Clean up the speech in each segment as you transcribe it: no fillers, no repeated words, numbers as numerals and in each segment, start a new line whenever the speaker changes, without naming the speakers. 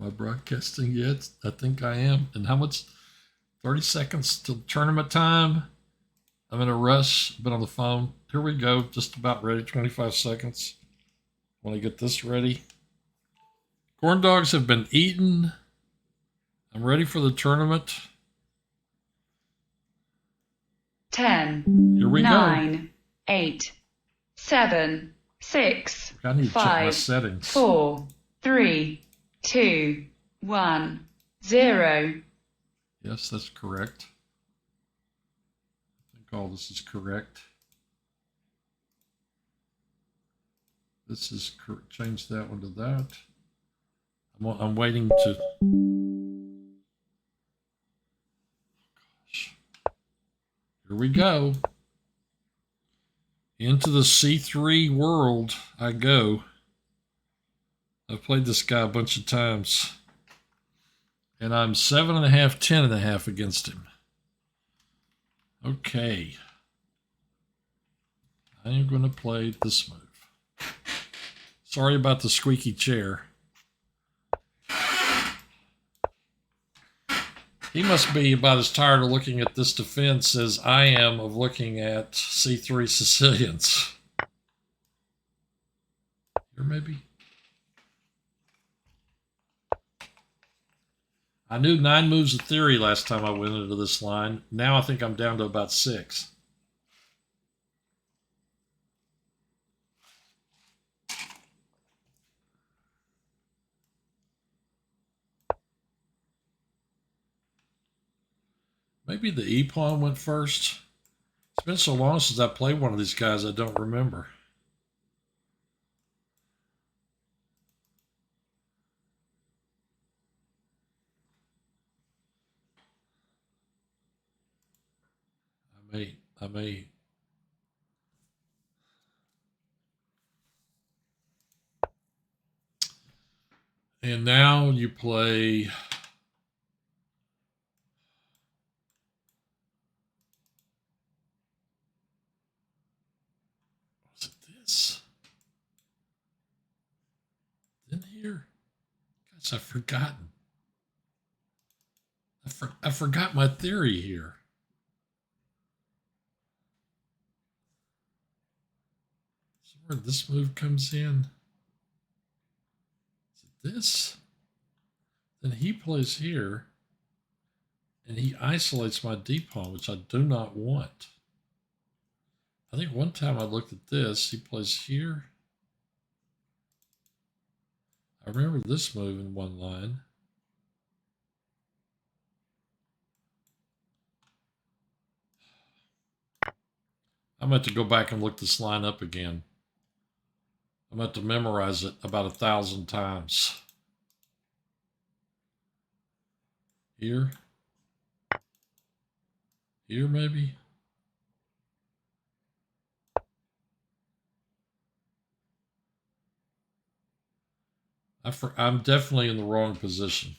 Am I broadcasting yet? I think I am. And how much? 30 seconds till tournament time. I'm in a rush. Been on the phone. Here we go. Just about ready. 25 seconds. Want to get this ready. Corn dogs have been eaten. I'm ready for the tournament.
10,
Here we
9,
go.
8, 7, 6,
I need to check my
5,
settings.
4, 3, 2, 1, 0.
Yes, that's correct. I think all this is correct. This is change that one to that. I'm waiting to. Gosh. Here we go. Into the C3 world I go. I've played this guy a bunch of times. And I'm 7.5, 10.5 against him. Okay. I am going to play this move. Sorry about the squeaky chair. He must be about as tired of looking at this defense as I am of looking at C3 Sicilians. Here, maybe? I knew 9 moves of theory last time I went into this line. Now I think I'm down to about 6. Maybe the E-pawn went first. It's been so long since I played one of these guys, I don't remember. I may. And now you play. Was it this? In here? Gosh, I've forgotten. I forgot my theory here. So where this move comes in. Is it this? Then he plays here. And he isolates my d-pawn, which I do not want. I think one time I looked at this. He plays here. I remember this move in one line. I'm going to have to go back and look this line up again. I'm going to have to memorize it about 1,000 times. Here. Here, maybe. I'm definitely in the wrong position.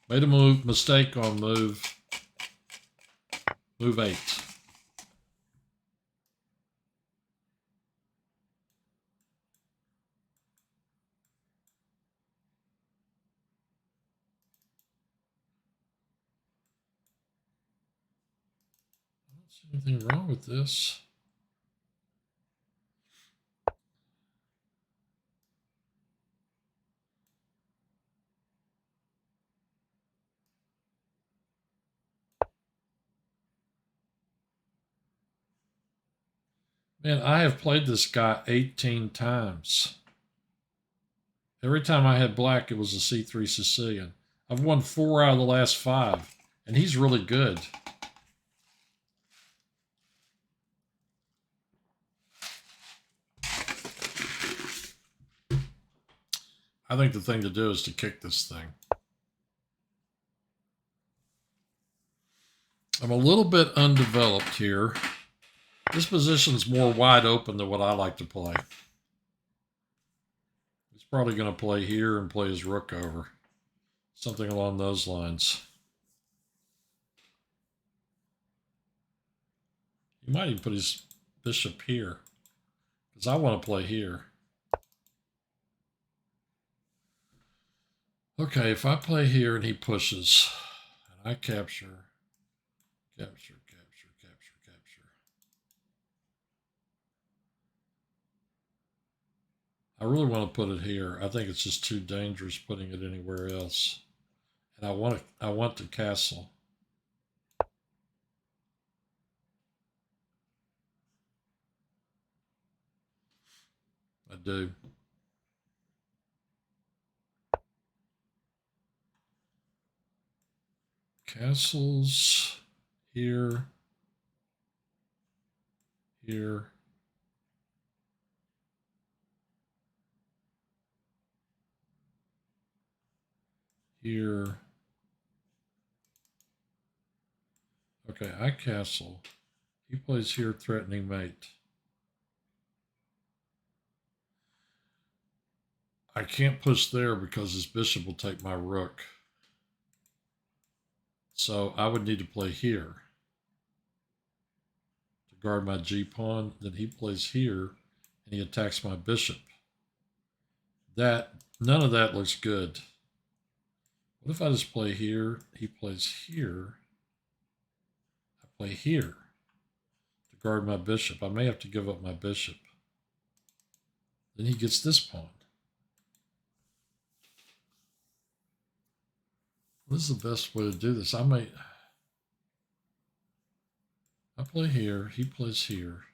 Made a mistake on move 8. I don't see anything wrong with this. Man, I have played this guy 18 times. Every time I had black, it was a C3 Sicilian. I've won 4 out of the last 5, and he's really good. I think the thing to do is to kick this thing. I'm a little bit undeveloped here. This position's more wide open than what I like to play. He's probably going to play here and play his rook over. Something along those lines. He might even put his bishop here, because I want to play here. Okay, if I play here and he pushes, and I capture. I really want to put it here. I think it's just too dangerous putting it anywhere else. And I want the castle. I do. Castles here, here. Here. Okay, I castle. He plays here, threatening mate. I can't push there because his bishop will take my rook. So I would need to play here to guard my G pawn. Then he plays here and he attacks my bishop. None of that looks good. What if I just play here? He plays here. I play here to guard my bishop. I may have to give up my bishop. Then he gets this pawn. What is the best way to do this? I play here. He plays here.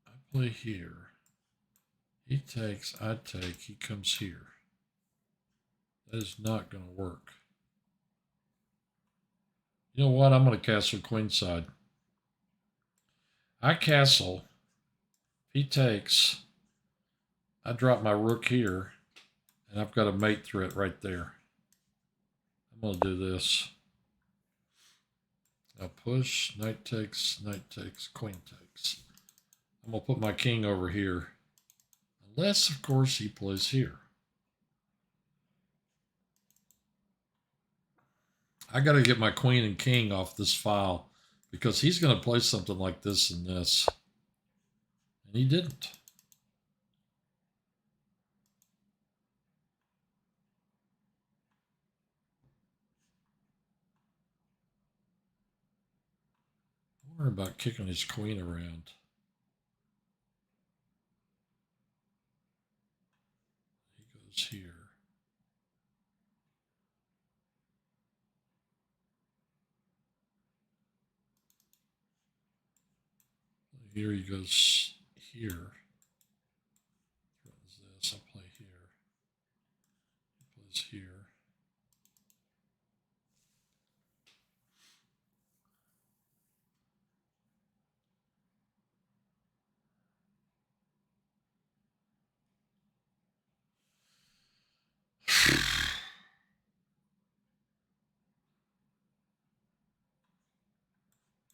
I play here. He takes, I take, he comes here. That is not going to work. You know what? I'm going to castle queenside. I castle. He takes. I drop my rook here. And I've got a mate threat right there. I'm going to do this. Now push, knight takes, queen takes. I'm going to put my king over here. Unless, of course, he plays here. I got to get my queen and king off this file because he's going to play something like this and this. And he didn't. I wonder about kicking his queen around. He goes here. Here he goes here. Threatens this. I'll play here. He plays here.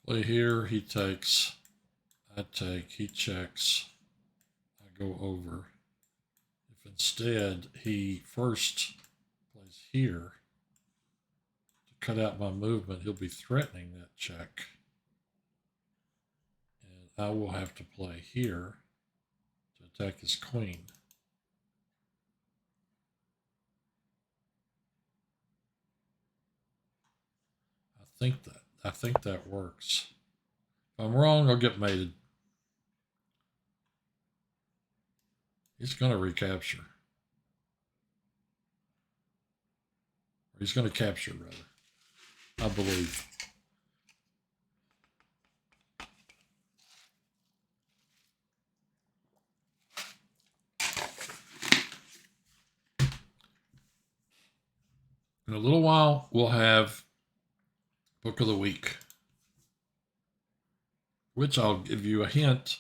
Play here, he takes. I take, he checks. I go over. If instead he first plays here to cut out my movement, he'll be threatening that check. And I will have to play here to attack his queen. I think that works. If I'm wrong, I'll get mated. He's going to recapture. Or he's going to capture, rather. I believe. In a little while, we'll have Book of the Week, which I'll give you a hint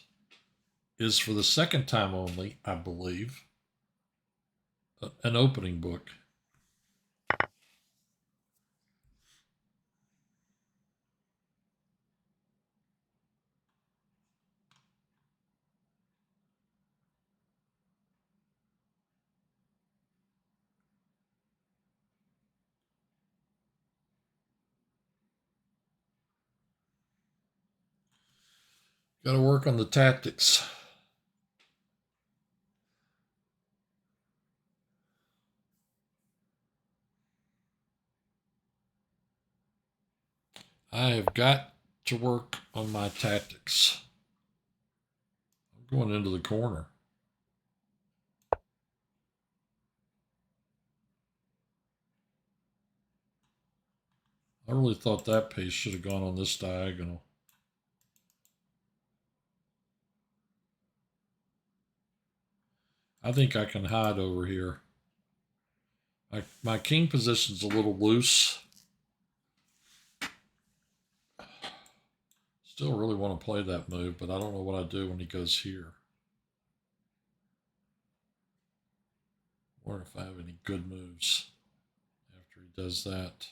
is for the second time only, I believe, an opening book. Got to work on the tactics. I have got to work on my tactics. I'm going into the corner. I really thought that piece should have gone on this diagonal. I think I can hide over here. My king position's a little loose. Still really want to play that move, but I don't know what I do when he goes here. I wonder if I have any good moves after he does that.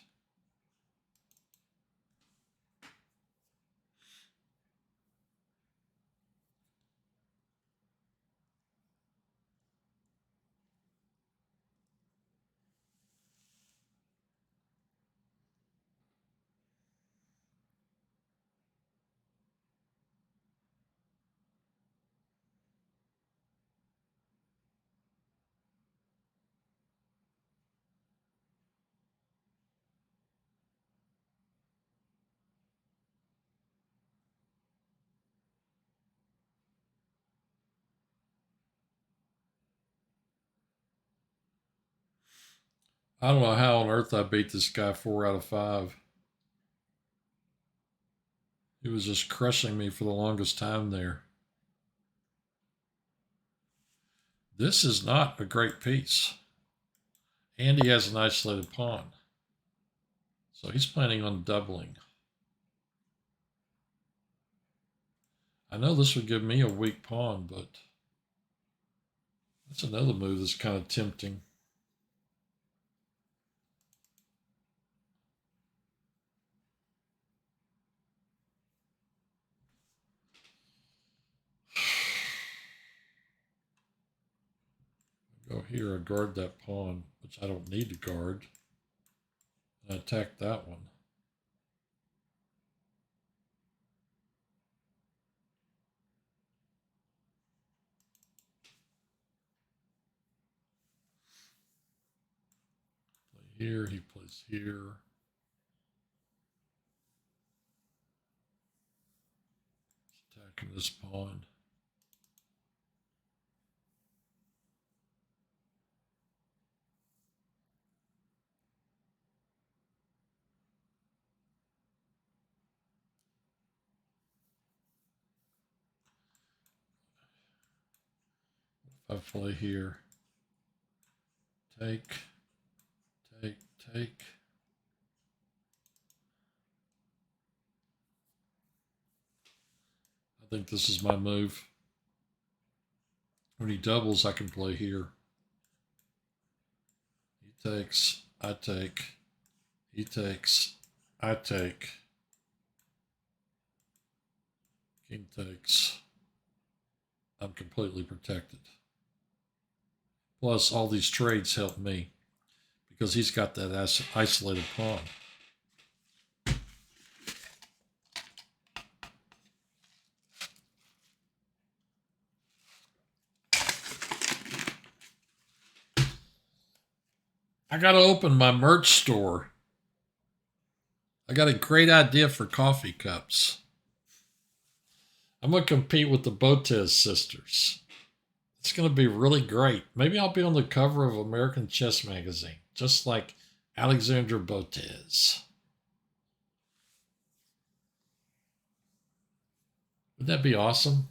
I don't know how on earth I beat this guy 4 out of 5. He was just crushing me for the longest time there. This is not a great piece. And he has an isolated pawn. So he's planning on doubling. I know this would give me a weak pawn, but that's another move that's kind of tempting. Go here, I guard that pawn, which I don't need to guard. I attack that one. Play here, he plays here. Attacking this pawn. If I play here, take, take, take. I think this is my move. When he doubles, I can play here. He takes, I take. He takes, I take. King takes. I'm completely protected. Plus, all these trades help me because he's got that isolated pawn. I got to open my merch store. I got a great idea for coffee cups. I'm going to compete with the Botez sisters. It's going to be really great. Maybe I'll be on the cover of American Chess Magazine, just like Alexandra Botez. Would that be awesome?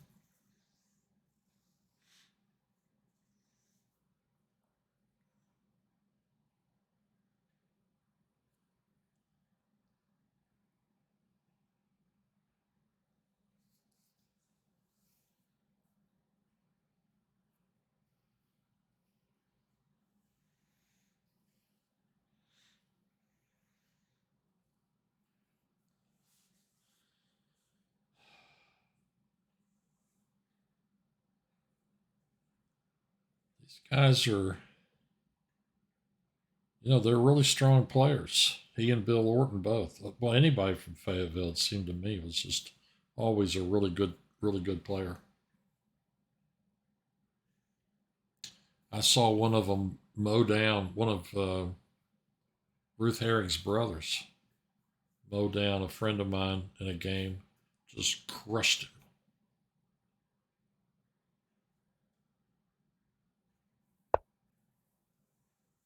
These guys are, they're really strong players. He and Bill Orton both. Well, anybody from Fayetteville, it seemed to me, was just always a really good player. I saw one of them mow down one of Ruth Herring's brothers. mow down a friend of mine in a game. Just crushed him.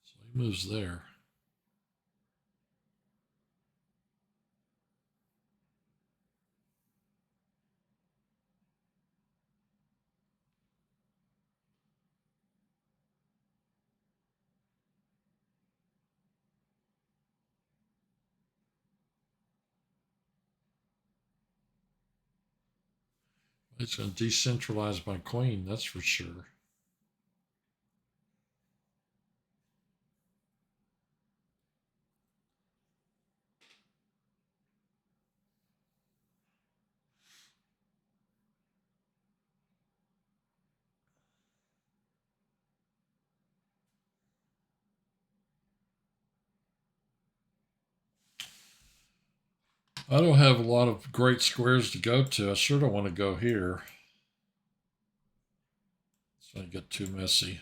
So he moves there. It's going to decentralize my queen, that's for sure. I don't have a lot of great squares to go to. I sure don't want to go here. It's going to get too messy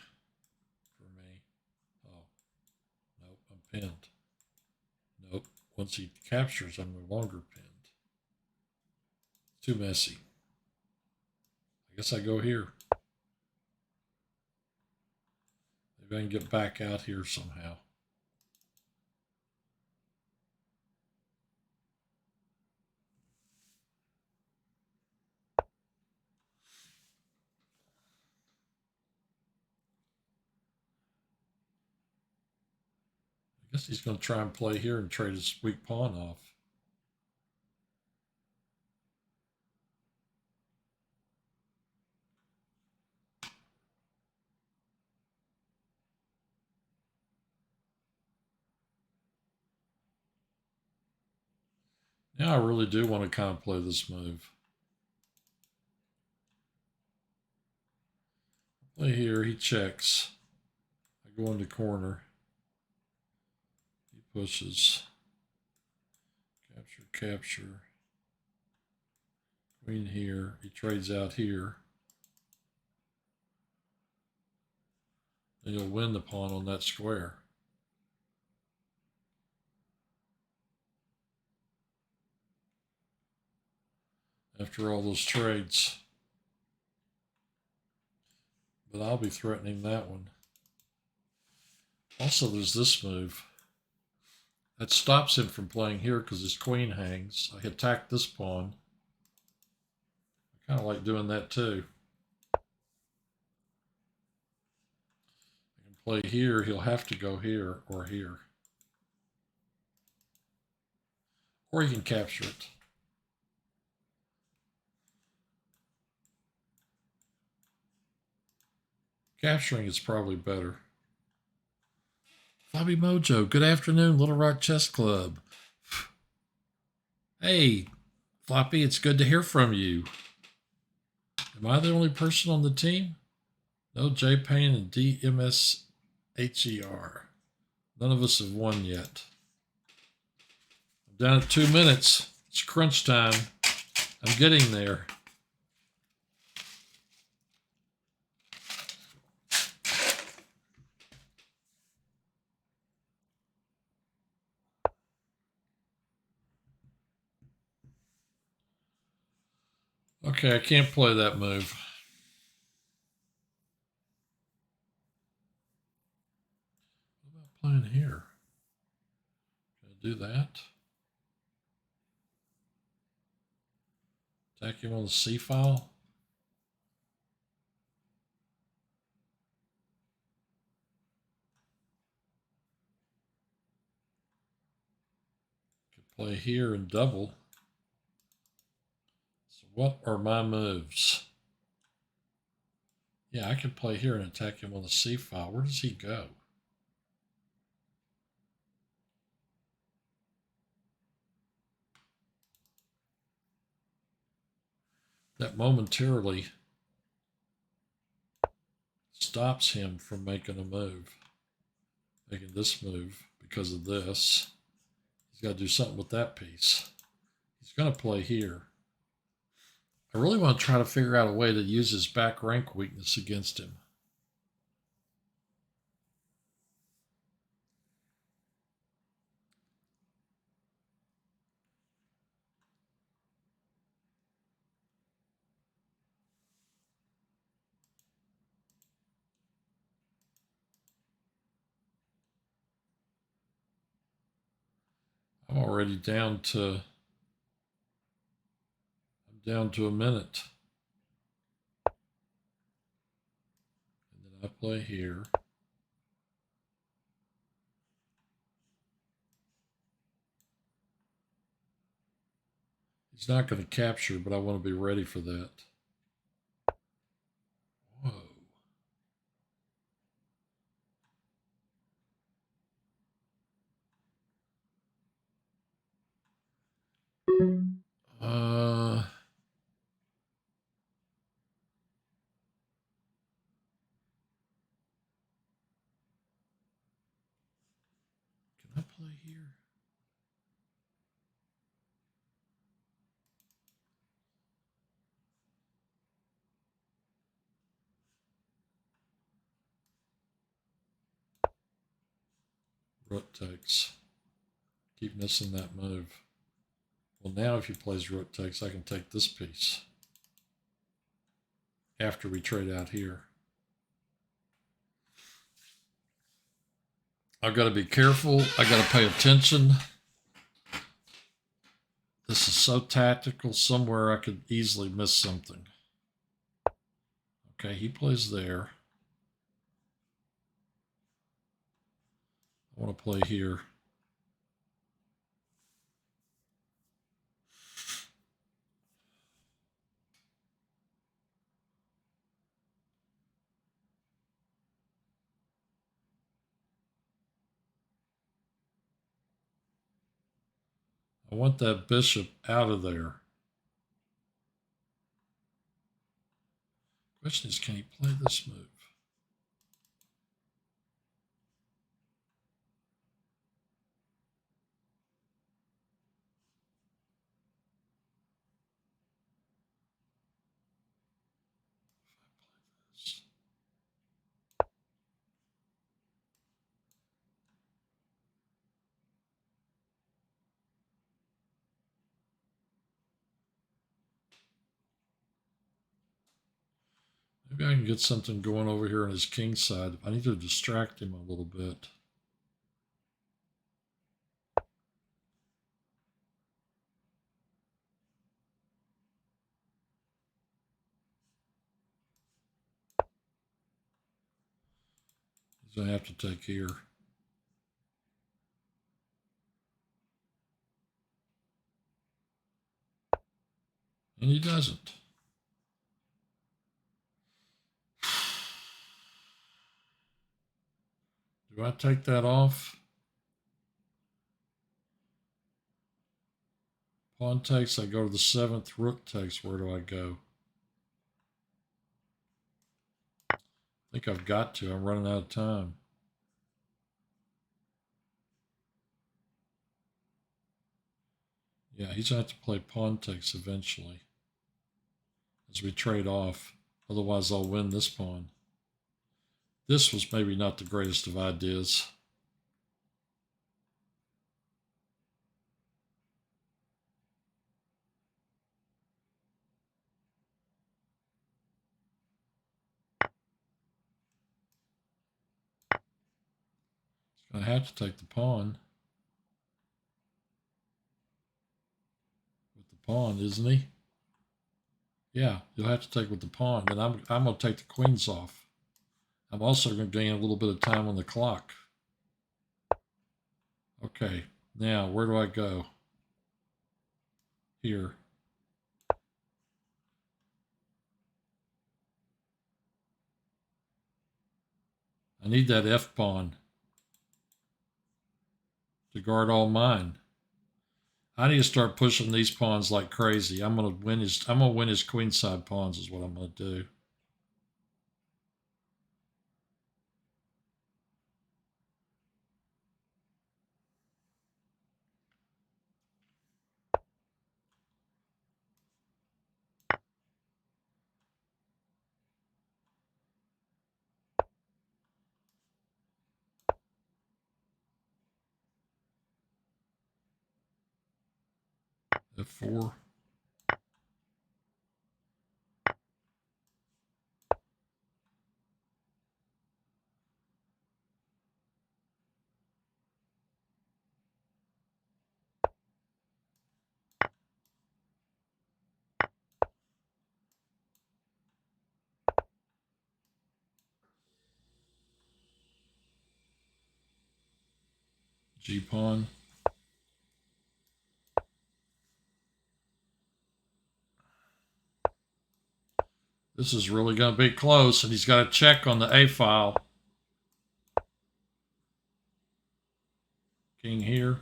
for me. Oh, nope, I'm pinned. Nope, once he captures, I'm no longer pinned. Too messy. I guess I go here. Maybe I can get back out here somehow. I guess he's going to try and play here and trade his weak pawn off. Now I really do want to kind of play this move. Play here, he checks. I go into corner. He pushes. Capture, capture. Queen here. He trades out here. And he'll win the pawn on that square. After all those trades. But I'll be threatening that one. Also, there's this move. That stops him from playing here because his queen hangs. I attack this pawn. I kind of like doing that too. I can play here. He'll have to go here or here. Or he can capture it. Capturing is probably better. Floppy Mojo, good afternoon, Little Rock Chess Club. Hey, Floppy, it's good to hear from you. Am I the only person on the team? No, J Payne and DMSHER. None of us have won yet. I'm down at 2 minutes. It's crunch time. I'm getting there. Okay, I can't play that move. What about playing here? Can I do that? Attack him on the C file? Could play here and double. So what are my moves? Yeah, I could play here and attack him on the C file. Where does he go? That momentarily stops him from making a move. Making this move because of this. He's got to do something with that piece. He's going to play here. I really want to try to figure out a way to use his back rank weakness against him. I'm already down to a minute. And then I play here. He's not going to capture, but I want to be ready for that. Whoa. Uh, can I play here? Rook takes. Keep missing that move. Well, now if he plays rook takes, I can take this piece after we trade out here. I've got to be careful. I got to pay attention. This is so tactical. Somewhere I could easily miss something. Okay, he plays there. I want to play here. I want that bishop out of there. Question is, can he play this move? Maybe I can get something going over here on his king side. I need to distract him a little bit. He's going to have to take here. And he doesn't. Do I take that off? Pawn takes, I go to the 7th. Rook takes, where do I go? I think I've got to. I'm running out of time. Yeah, he's going to have to play pawn takes eventually as we trade off. Otherwise, I'll win this pawn. This was maybe not the greatest of ideas. He's going to have to take the pawn. With the pawn, isn't he? Yeah, you'll have to take with the pawn. Then I'm going to take the queens off. I'm also going to gain a little bit of time on the clock. Okay, now where do I go? Here. I need that F pawn to guard all mine. I need to start pushing these pawns like crazy. I'm gonna win his queenside pawns is what I'm gonna do. F4. G-pawn. This is really going to be close, and he's got a check on the A file. King here.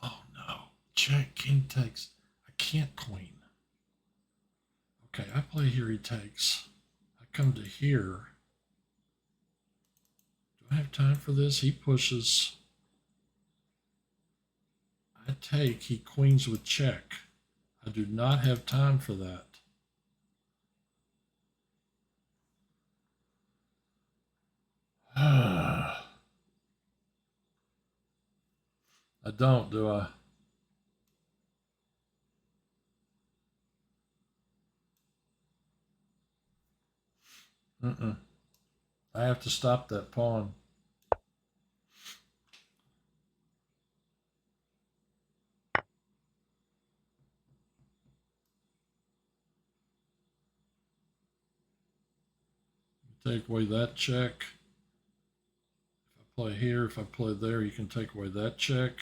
Oh no. Check. King takes. I can't queen. Okay, I play here, he takes. I come to here. Do I have time for this? He pushes. I take, he queens with check. I do not have time for that. I don't, do I? I have to stop that pawn. Take away that check. If I play here, if I play there, you can take away that check.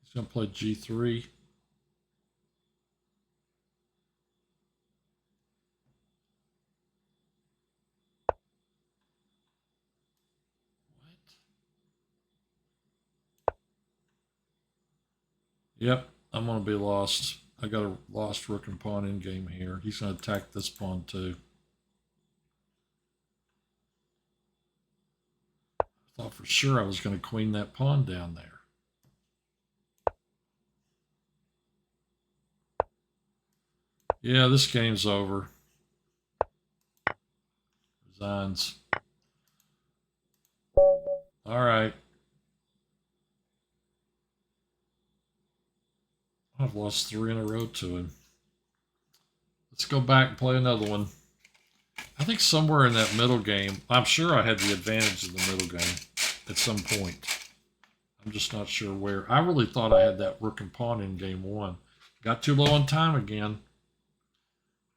He's going to play G3. Yep, I'm going to be lost. I got a lost rook and pawn in game here. He's going to attack this pawn too. I thought for sure I was going to queen that pawn down there. Yeah, this game's over. Resigns. All right. I've lost 3 in a row to him. Let's go back and play another one. I think somewhere in that middle game, I'm sure I had the advantage of the middle game at some point. I'm just not sure where. I really thought I had that rook and pawn in game 1. Got too low on time again.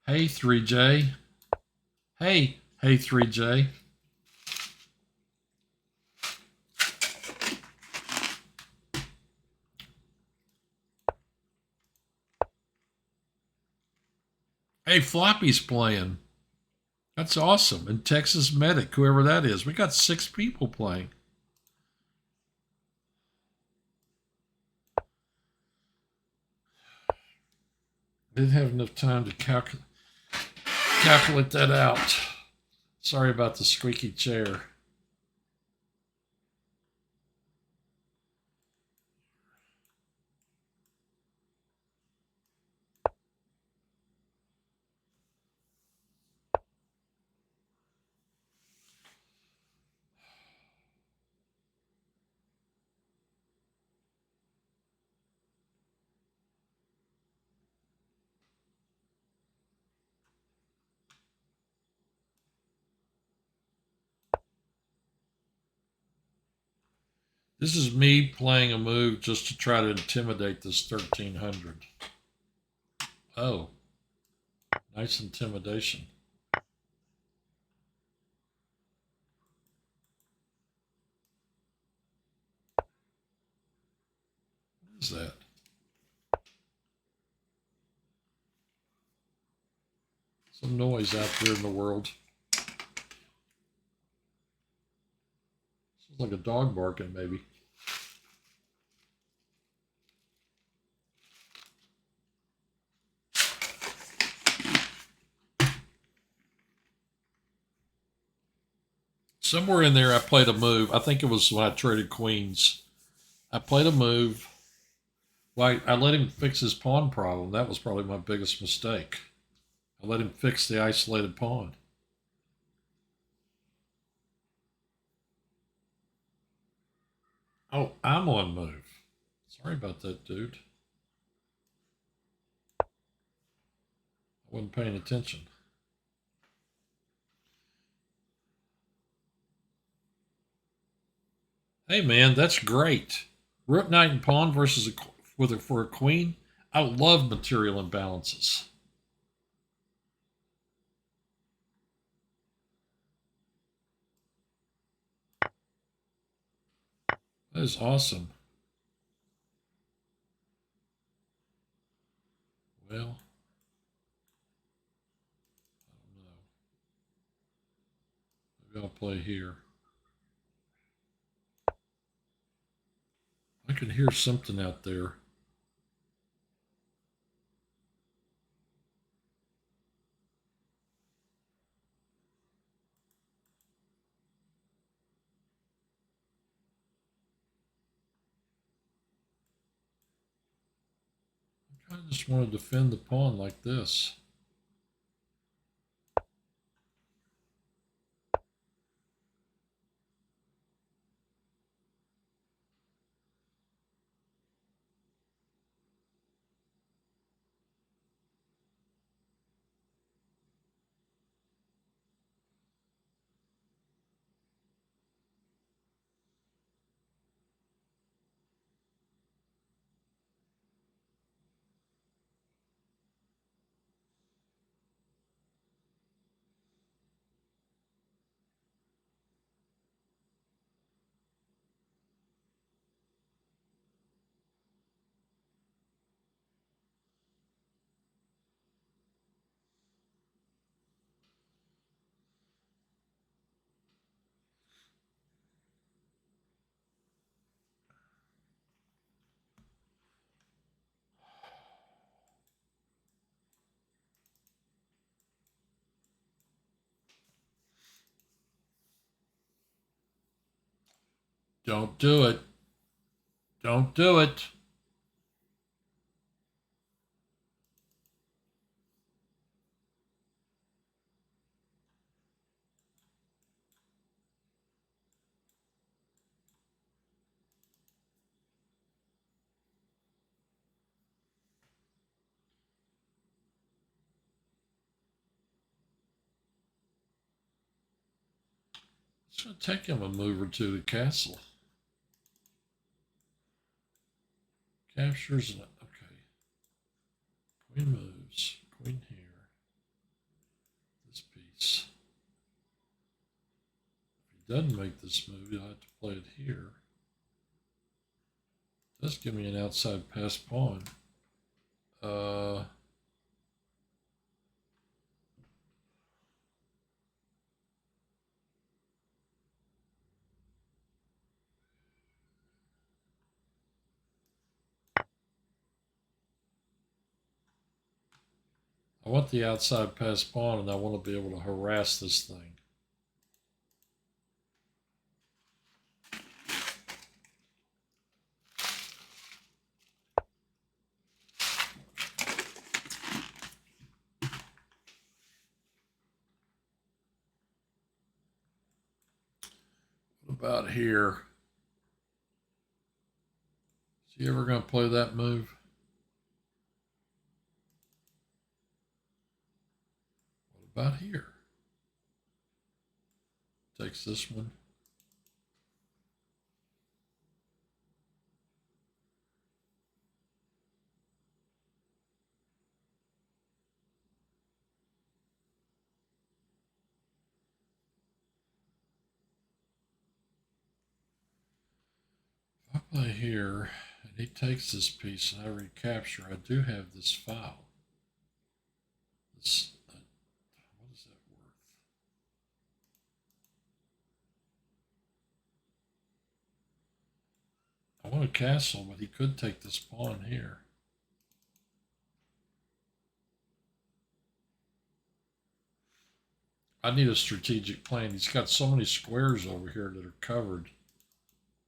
Hey, 3J. Hey, 3J. Hey, Floppy's playing. That's awesome. And Texas Medic, whoever that is. We got 6 people playing. Didn't have enough time to calculate that out. Sorry about the squeaky chair. This is me playing a move just to try to intimidate this 1300. Oh, nice intimidation. What is that? Some noise out there in the world. Sounds like a dog barking, maybe. Somewhere in there, I played a move. I think it was when I traded queens. I played a move. Well, I let him fix his pawn problem. That was probably my biggest mistake. I let him fix the isolated pawn. Oh, I'm on move. Sorry about that, dude. I wasn't paying attention. Hey man, that's great. Rook, knight, and pawn versus for a queen. I love material imbalances. That is awesome. Well, I don't know. Maybe I'll play here. I can hear something out there. I just want to defend the pawn like this. Don't do it. Don't do it. It's going to take him a move or two to castle. Captures. Okay. Queen moves. Queen here. This piece. If he doesn't make this move, he'll have to play it here. Does give me an outside pass pawn. I want the outside pass pawn, and I want to be able to harass this thing. What about here? Is he ever going to play that move? What about here? Takes this one. If I play here, and he takes this piece, and I recapture, I do have this file. This, what is that worth? I want a castle, but he could take this pawn here. I need a strategic plan. He's got so many squares over here that are covered.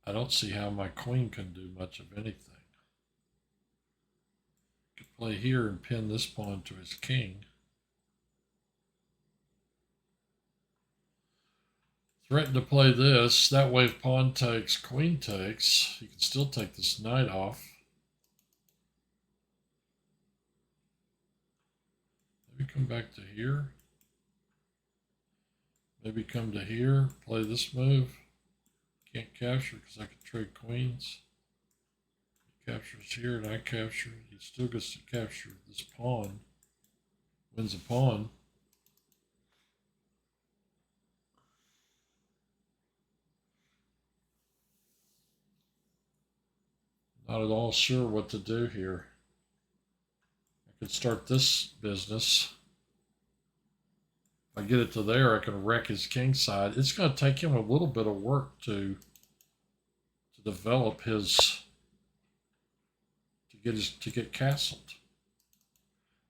I don't see how my queen can do much of anything. Could play here and pin this pawn to his king. Threaten to play this. That way, if pawn takes, queen takes, he can still take this knight off. Maybe come back to here. Maybe come to here, play this move. Can't capture because I can trade queens. He captures here and I capture. He still gets to capture this pawn. Wins a pawn. Not at all sure what to do here. I could start this business. If I get it to there, I can wreck his king side. It's going to take him a little bit of work to develop his to get castled.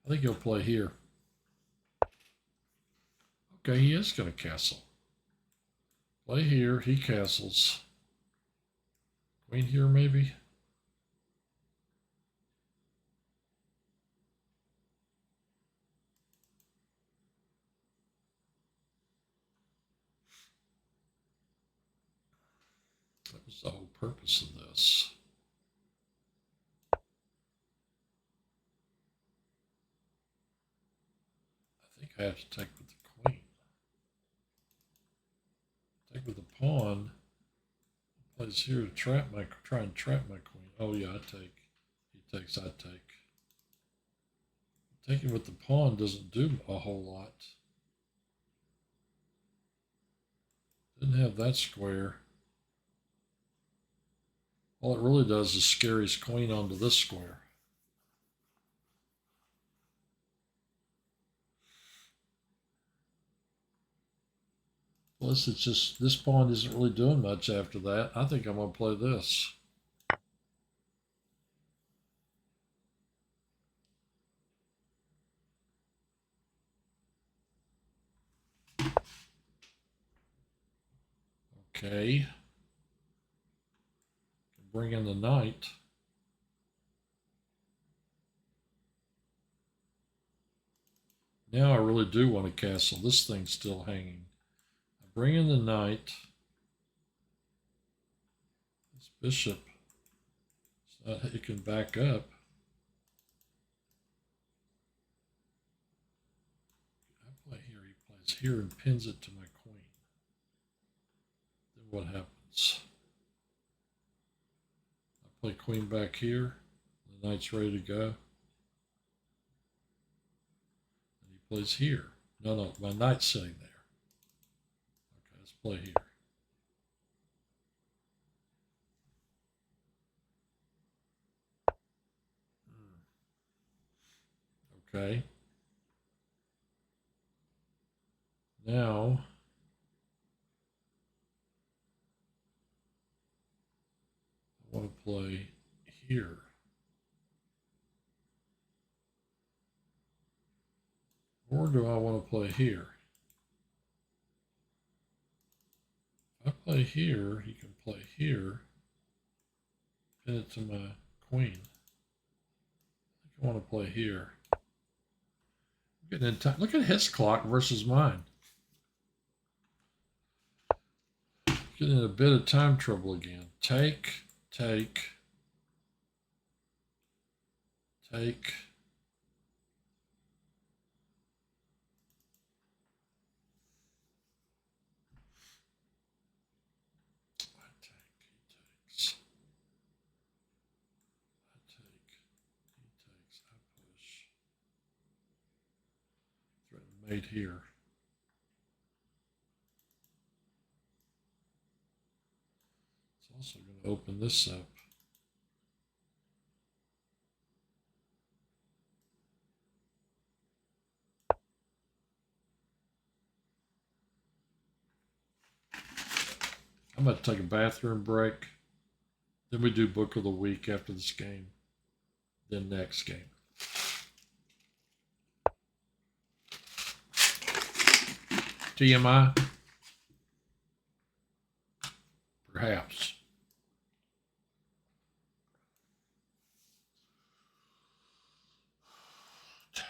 I think he'll play here. Okay, he is going to castle. Play here. He castles. Queen here, maybe. That was the whole purpose of this. I think I have to take with the queen. Take with the pawn. Plays here to try and trap my queen. Oh yeah, I take. He takes, I take. Taking with the pawn doesn't do a whole lot. Didn't have that square. All it really does is scare his queen onto this square. Plus, it's just, this pawn isn't really doing much after that. I think I'm going to play this. Okay. Bring in the knight. Now I really do want to castle. This thing's still hanging. I bring in the knight. This bishop, it can back up. I play here. He plays here and pins it to my queen. Then what happens? I play queen back here. The knight's ready to go. Plays here. No, my knight's sitting there. Okay, let's play here. Okay. Now, I want to play here. Or do I want to play here? If I play here, he can play here. Pin it to my queen. I think I want to play here. I'm getting in time. Look at his clock versus mine. Getting in a bit of time trouble again. Take, take, take. Made here. It's also going to open this up. I'm going to take a bathroom break. Then we do book of the week after this game. Then next game. TMI? Perhaps. Take.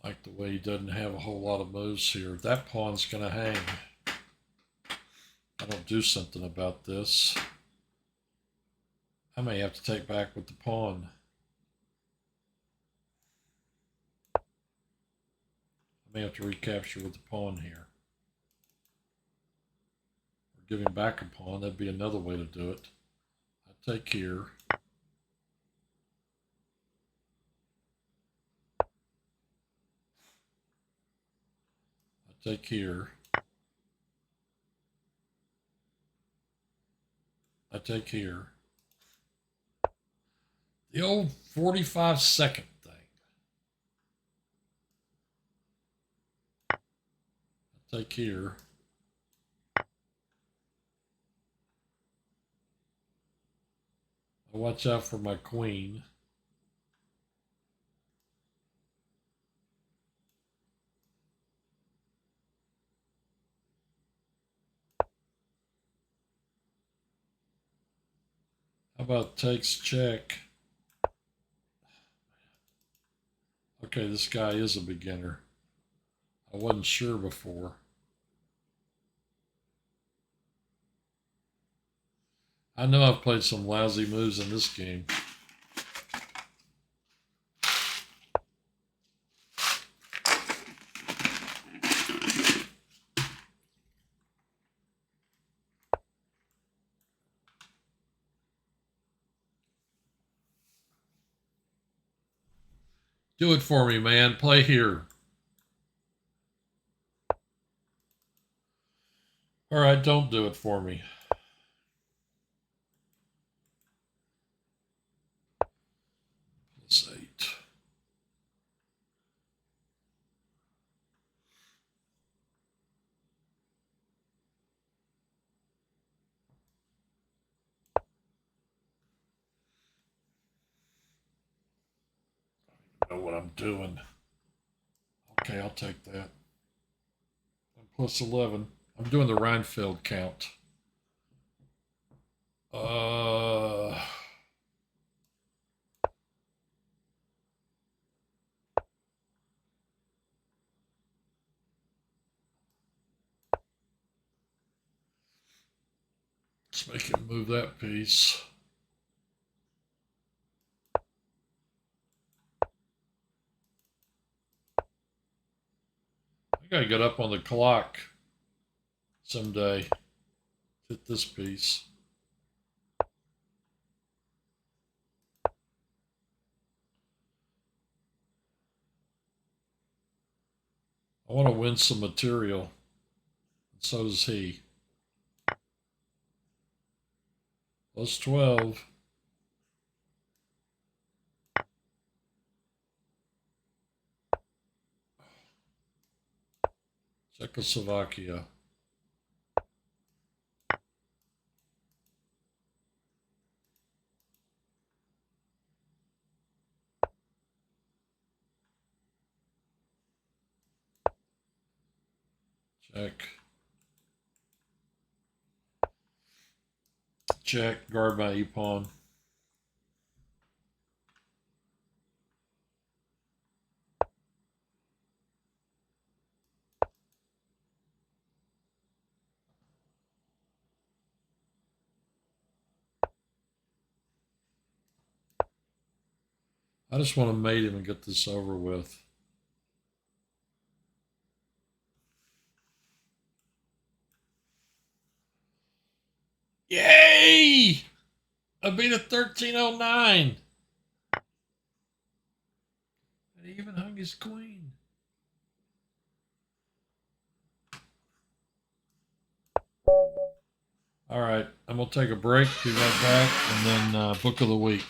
I like the way he doesn't have a whole lot of moves here. That pawn's going to hang. I I don't do something about this, I may have to take back with the pawn. I may have to recapture with the pawn here. Or giving back a pawn, that'd be another way to do it. I take here. I take here. I take here. The old 45-second thing. I take here. I watch out for my queen. How about takes check? Okay, this guy is a beginner. I wasn't sure before. I know I've played some lousy moves in this game. Do it for me, man. Play here. All right, don't do it for me. Plus 8. I don't know what I'm doing. Okay, I'll take that. I'm plus 11. I'm doing the Reinfeld count. Let's make him move that piece. I gotta get up on the clock someday. Hit this piece. I want to win some material. And so does he. Plus 12. Czechoslovakia. Check. Check. Guard my e-pawn. I just want to mate him and get this over with. Yay! I beat a 1309. And he even hung his queen. All right, I'm going to take a break, be right back, and then book of the week.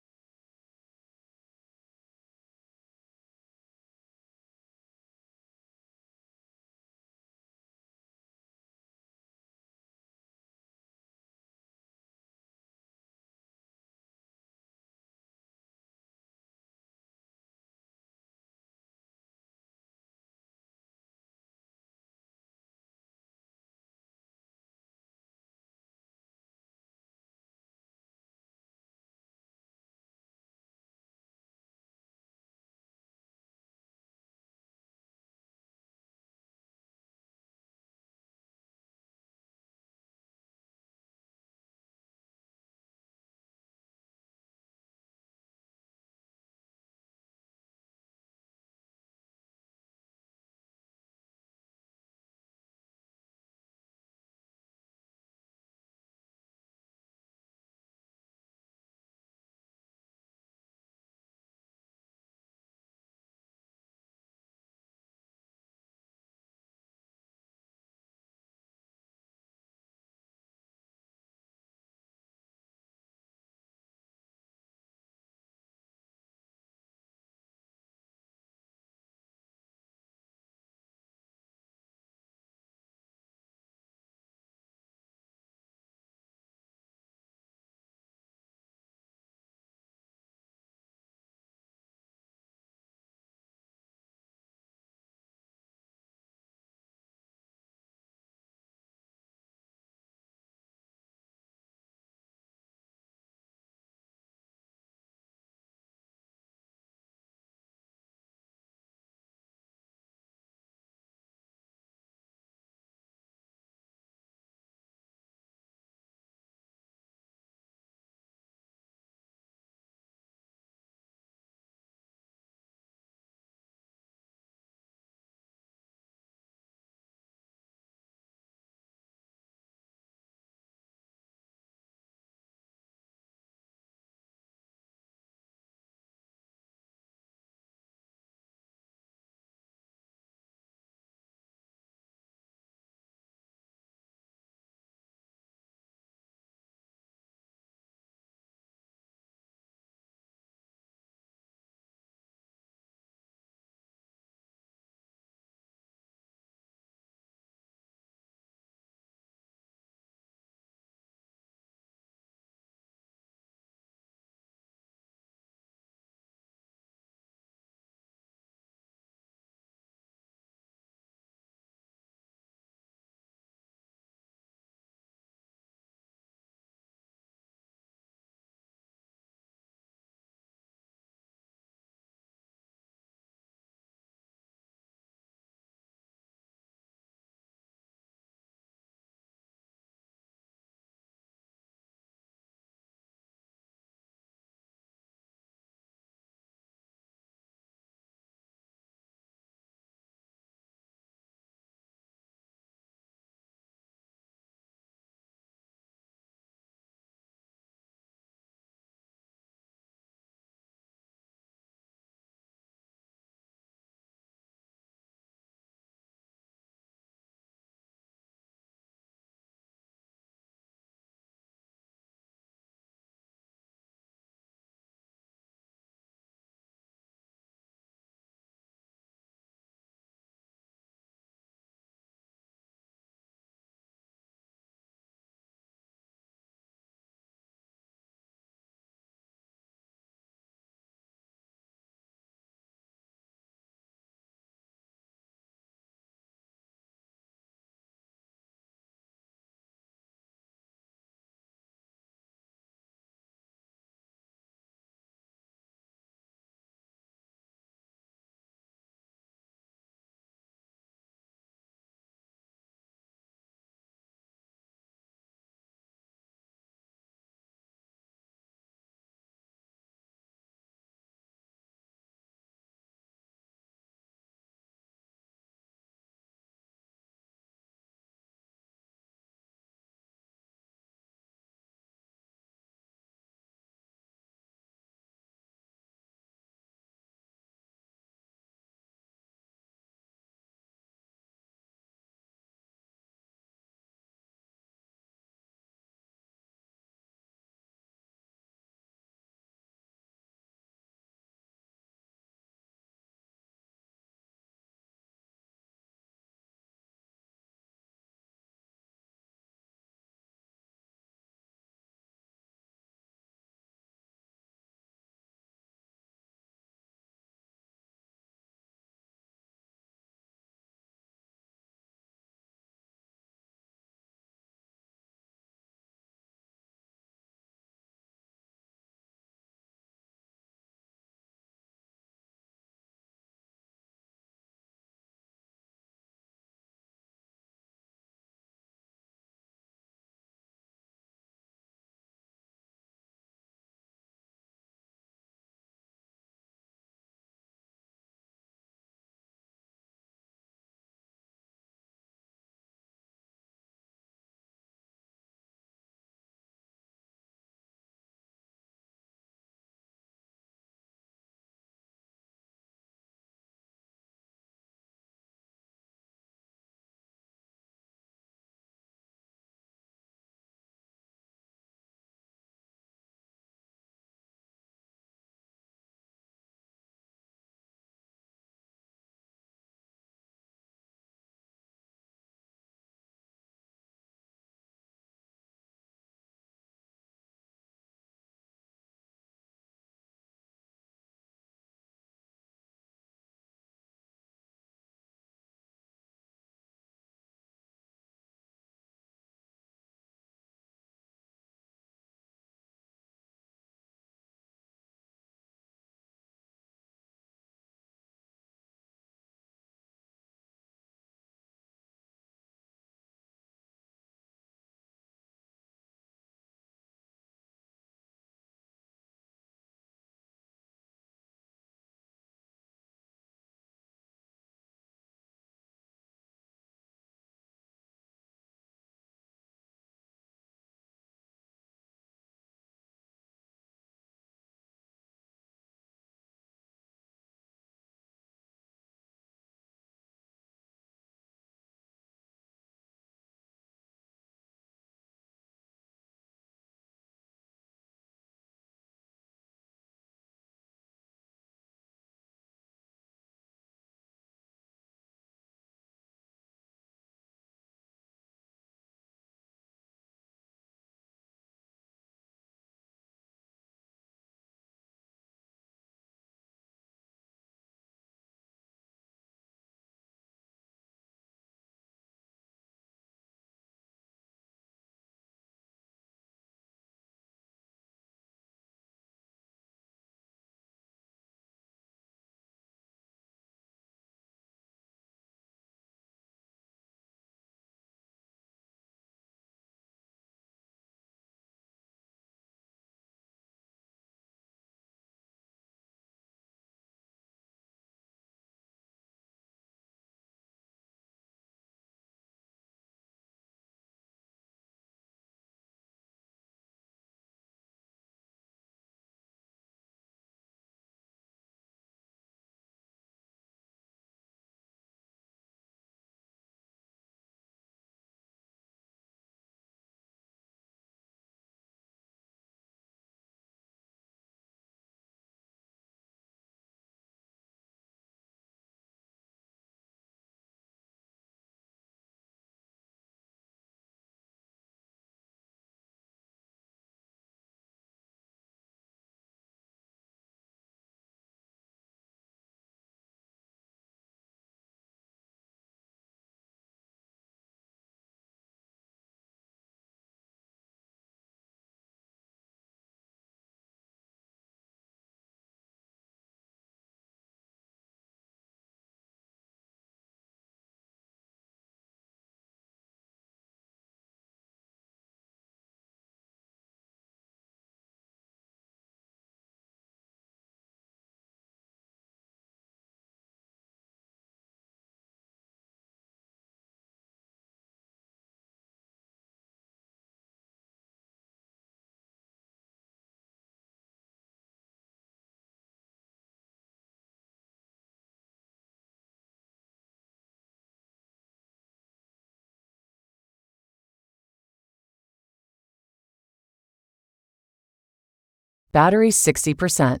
Battery 60%.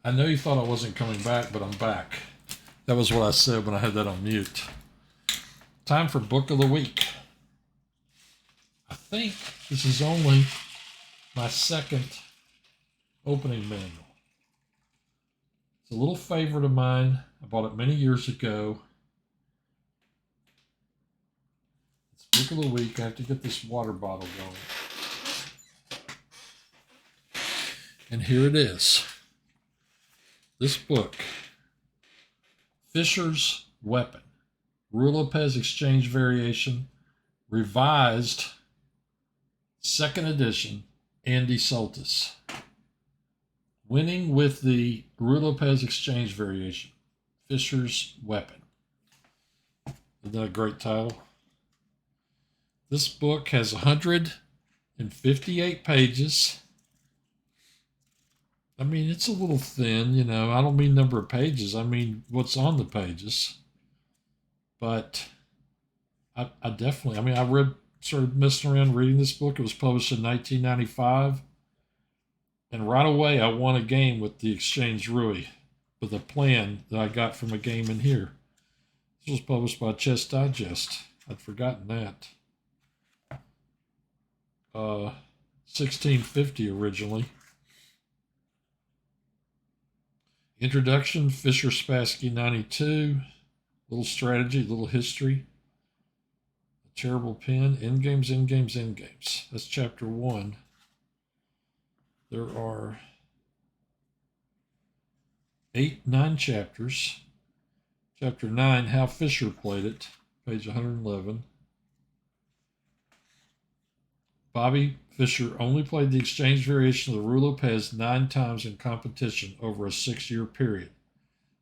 I know you thought I wasn't coming back, but I'm back. That was what I said when I had that on mute. Time for Book of the Week. I think this is only my second opening manual. It's a little favorite of mine. I bought it many years ago. It's Book of the Week. I have to get this water bottle going. And here it is. This book, Fisher's Weapon, Ruy Lopez Exchange Variation, revised, second edition, Andy Soltis. Winning with the Ruy Lopez Exchange Variation, Fisher's Weapon. Isn't that a great title? This book has 158 pages. I mean, it's a little thin, you know. I don't mean number of pages. I mean what's on the pages. But I definitely, I started messing around reading this book. It was published in 1995. And right away, I won a game with the Exchange Ruy with a plan that I got from a game in here. This was published by Chess Digest. I'd forgotten that. 1650 originally. Introduction, Fisher Spassky 92. Little strategy, little history. A terrible pen. Endgames, endgames, endgames. That's chapter 1. There are 9 chapters. Chapter 9, How Fisher Played It, page 111. Bobby Fischer only played the exchange variation of the Ruy Lopez 9 times in competition over a 6-year period,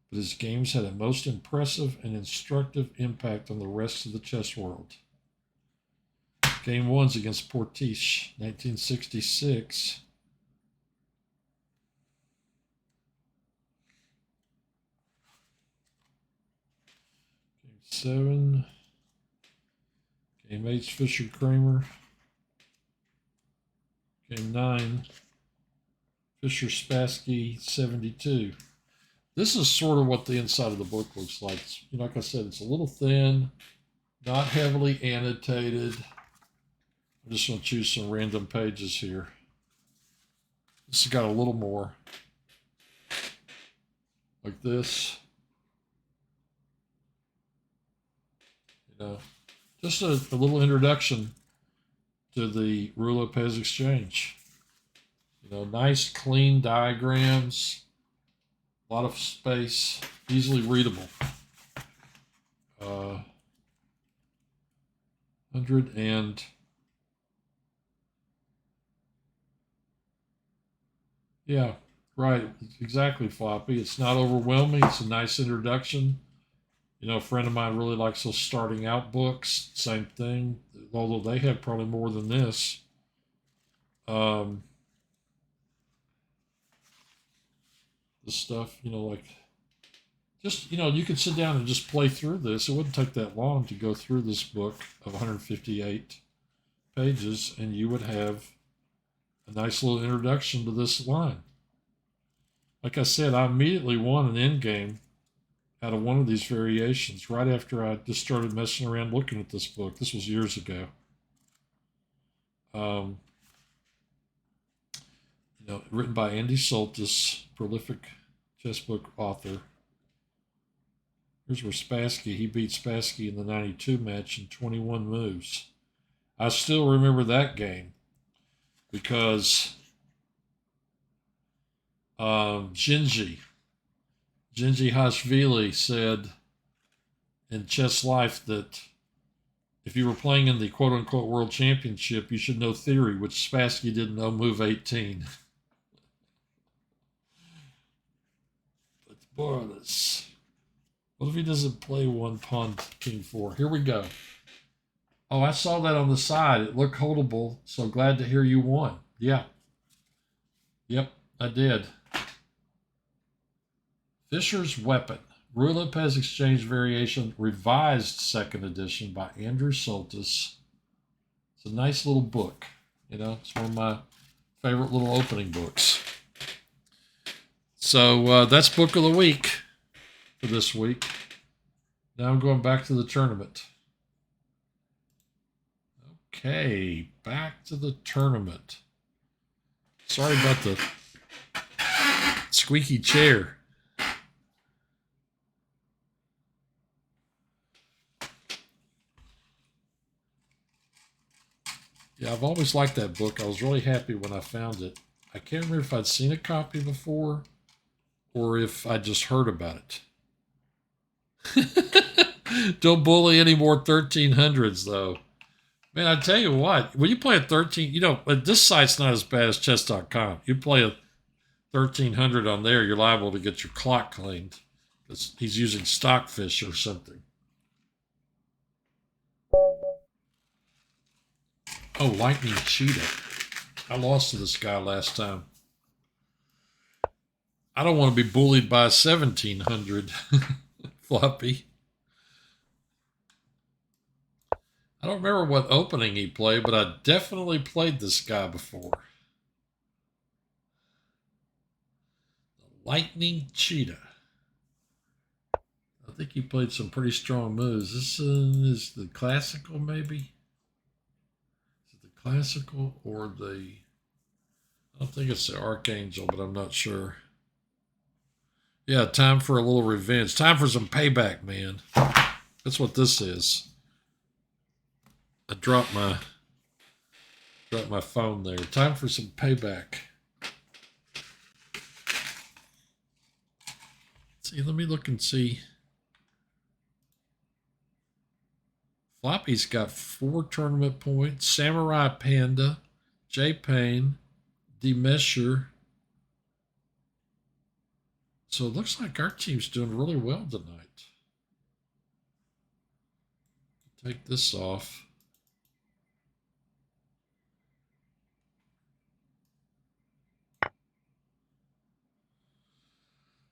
but his games had a most impressive and instructive impact on the rest of the chess world. Game 1's against Portiche, 1966. Game 7. Game 8's Fischer Kramer. Game 9, Fisher Spassky 72. This is sort of what the inside of the book looks like. Like I said, it's a little thin, not heavily annotated. I'm just going to choose some random pages here. This has got a little more. Like this. Just a little introduction to the Ruy Lopez Exchange. Nice clean diagrams, a lot of space, easily readable. 100 and yeah, right, exactly, Floppy. It's not overwhelming. It's a nice introduction. A friend of mine really likes those starting out books. Same thing, although they have probably more than this. This stuff, like, just, you could sit down and just play through this. It wouldn't take that long to go through this book of 158 pages, and you would have a nice little introduction to this line. Like I said, I immediately won an end game out of one of these variations right after I just started messing around looking at this book. This was years ago. Written by Andy Soltis, prolific chess book author. Here's where Spassky, he beat Spassky in the 92 match in 21 moves. I still remember that game because Genji Hashvili said in Chess Life that if you were playing in the quote-unquote World Championship, you should know theory, which Spassky didn't know move 18. But boy, what if he doesn't play one pawn king 4? Here we go. Oh, I saw that on the side. It looked holdable, so glad to hear you won. Yeah. Yep, I did. Fisher's Weapon. Ruy-Lopez Exchange Variation, revised second edition by Andrew Soltis. It's a nice little book. It's one of my favorite little opening books. So that's book of the week for this week. Now I'm going back to the tournament. Okay, back to the tournament. Sorry about the squeaky chair. Yeah, I've always liked that book. I was really happy when I found it. I can't remember if I'd seen a copy before or if I just heard about it. Don't bully any more 1300s, though. Man, I tell you what, when you play a 13, this site's not as bad as chess.com. You play a 1300 on there, you're liable to get your clock cleaned because he's using Stockfish or something. Oh, Lightning Cheetah. I lost to this guy last time. I don't want to be bullied by a 1700 floppy. I don't remember what opening he played, but I definitely played this guy before. Lightning Cheetah. I think he played some pretty strong moves. This is the classical, maybe? Classical or I don't think it's the Archangel, but I'm not sure. Yeah, time for a little revenge. Time for some payback, man. That's what this is. I dropped my phone there. Time for some payback. See, let me look and see. Floppy's got 4 tournament points. Samurai Panda, J Payne, Demesher. So it looks like our team's doing really well tonight. Take this off.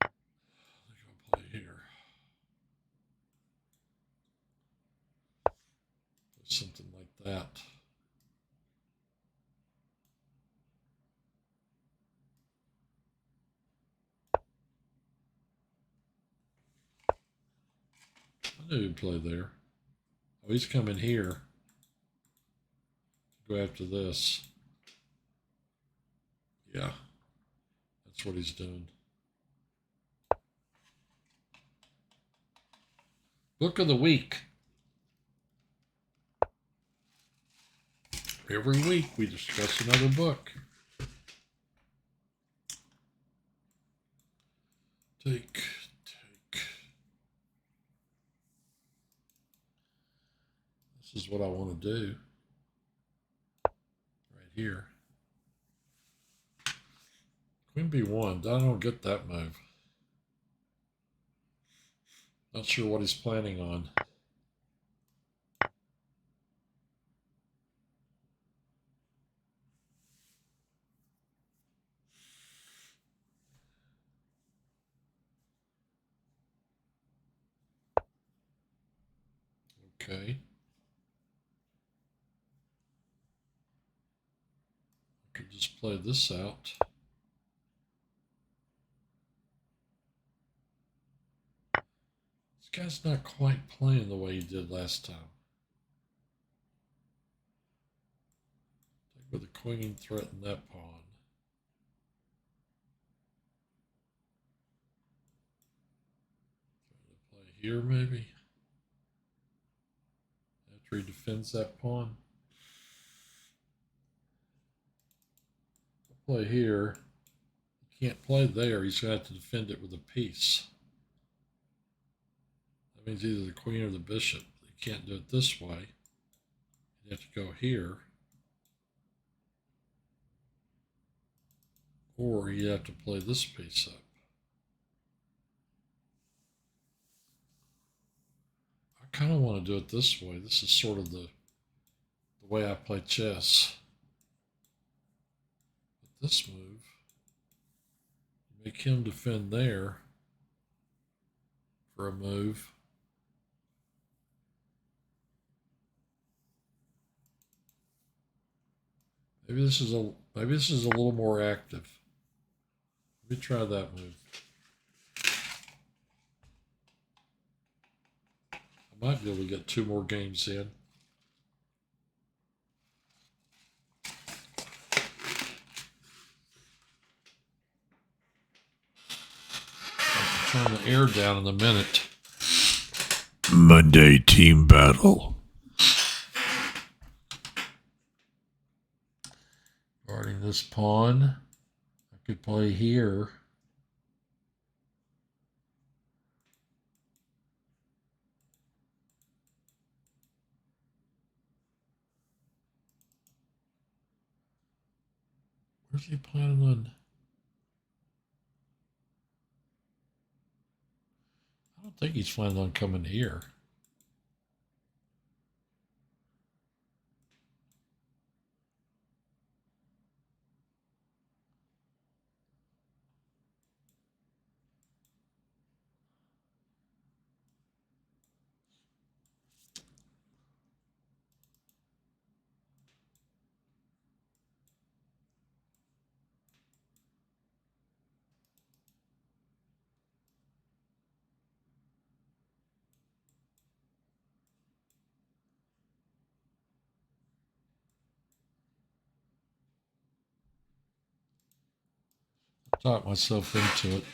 I think I'll play here. Something like that. I knew he'd play there. Oh, he's coming here. Go after this. Yeah, that's what he's doing. Book of the week. Every week we discuss another book. Take. This is what I want to do. Right here. Queen B1. I don't get that move. Not sure what he's planning on. Okay. could just play this out. This guy's not quite playing the way he did last time. Take with the queen, threaten that pawn. Try to play here maybe. After he defends that pawn. Play here. He can't play there. He's going to have to defend it with a piece. That means either the queen or the bishop. He can't do it this way. You have to go here. Or you have to play this piece up. I kind of want to do it this way. This is sort of the way I play chess. But this move, make him defend there for a move. Maybe this is a little more active. Let me try that move. I might be able to get 2 more games in. I'll turn the air down in a minute.
Monday team battle.
Guarding this pawn. I could play here. Where's he planning on? I don't think he's planning on coming here. Talk myself into it.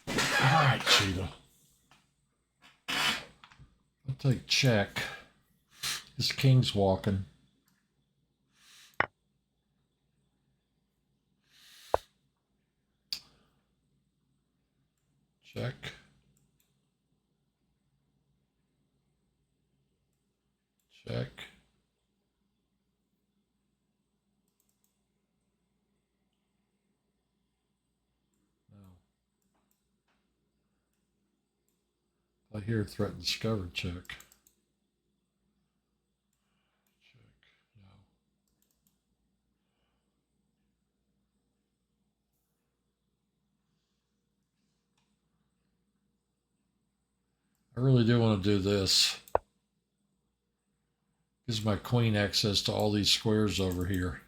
All right, Cheetah. I'll take check. His king's walking. Check. Check. No. I hear threaten discover. Check. Check. No. I really do want to do this. Gives my queen access to all these squares over here.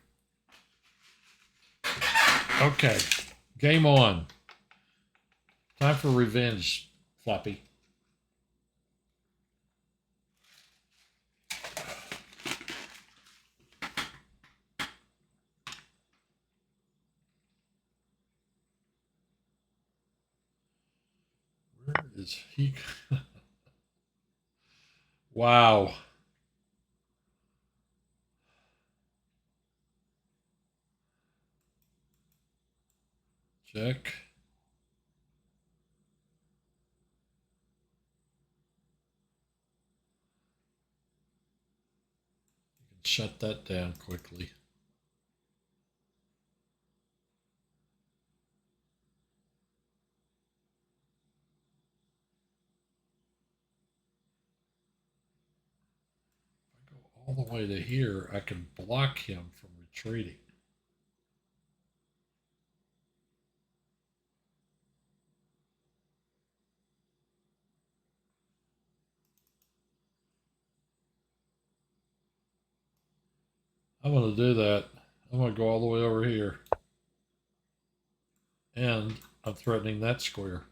Okay, game on. Time for revenge, Floppy. Where is he? Wow. Check. You can shut that down quickly. If I go all the way to here, I can block him from retreating. I'm going to do that. I'm going to go all the way over here. And I'm threatening that square.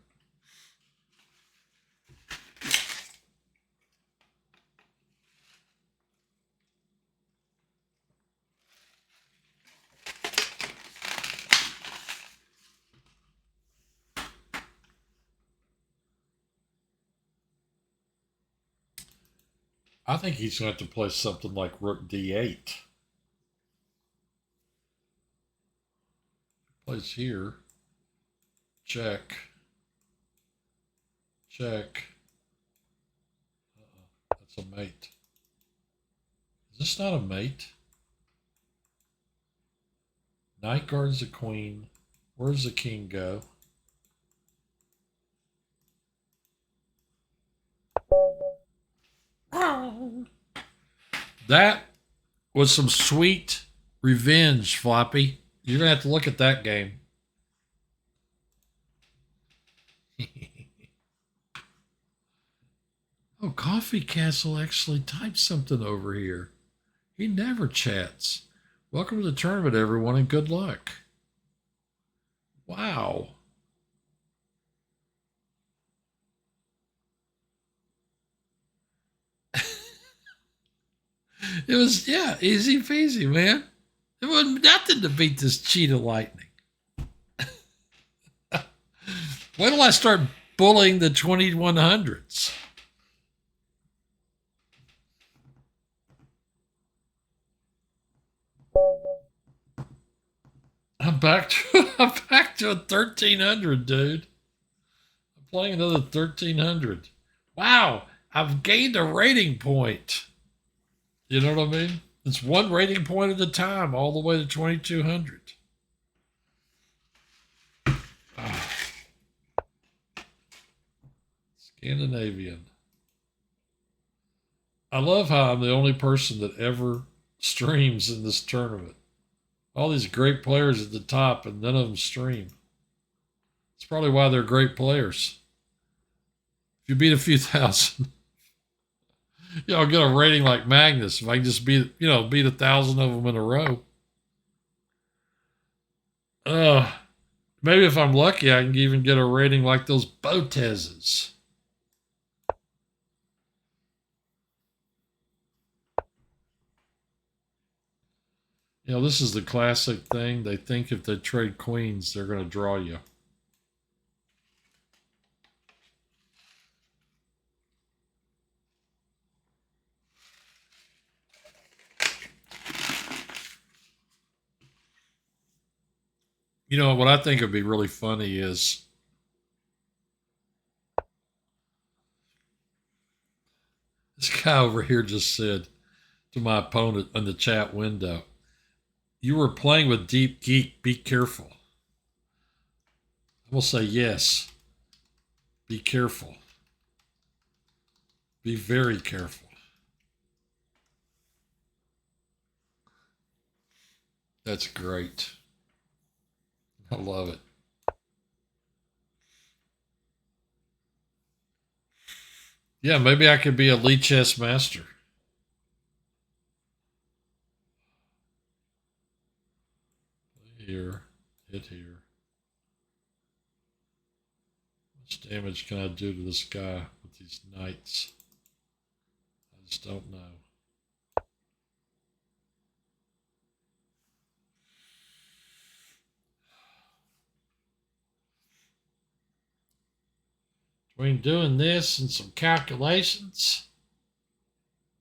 I think he's going to have to play something like Rook D8. Plays here. Check. Check. That's a mate. Is this not a mate? Knight guards the queen. Where's the king go? That was some sweet revenge, Floppy. You're going to have to look at that game. Oh, Coffee Castle actually typed something over here. He never chats. Welcome to the tournament, everyone, and good luck. Wow. It was, yeah, easy peasy, man. It wasn't nothing to beat this cheetah lightning. Wait till I start bullying the 2100s. I'm back to a 1300, dude. I'm playing another 1300. Wow, I've gained a rating point. You know what I mean? It's one rating point at a time, all the way to 2200. Ah. Scandinavian. I love how I'm the only person that ever streams in this tournament. All these great players at the top, and none of them stream. It's probably why they're great players. If you beat a few thousand, I'll get a rating like Magnus. If I can just beat 1,000 of them in a row. Maybe if I'm lucky, I can even get a rating like those Botezes. This is the classic thing. They think if they trade queens, they're going to draw you. What I think would be really funny is this guy over here just said to my opponent in the chat window, "You were playing with Deep Geek. Be careful." I will say yes. Be careful. Be very careful. That's great. I love it. Yeah, maybe I could be a Lichess master. Here, hit here. How much damage can I do to this guy with these knights? I just don't know. Between doing this and some calculations,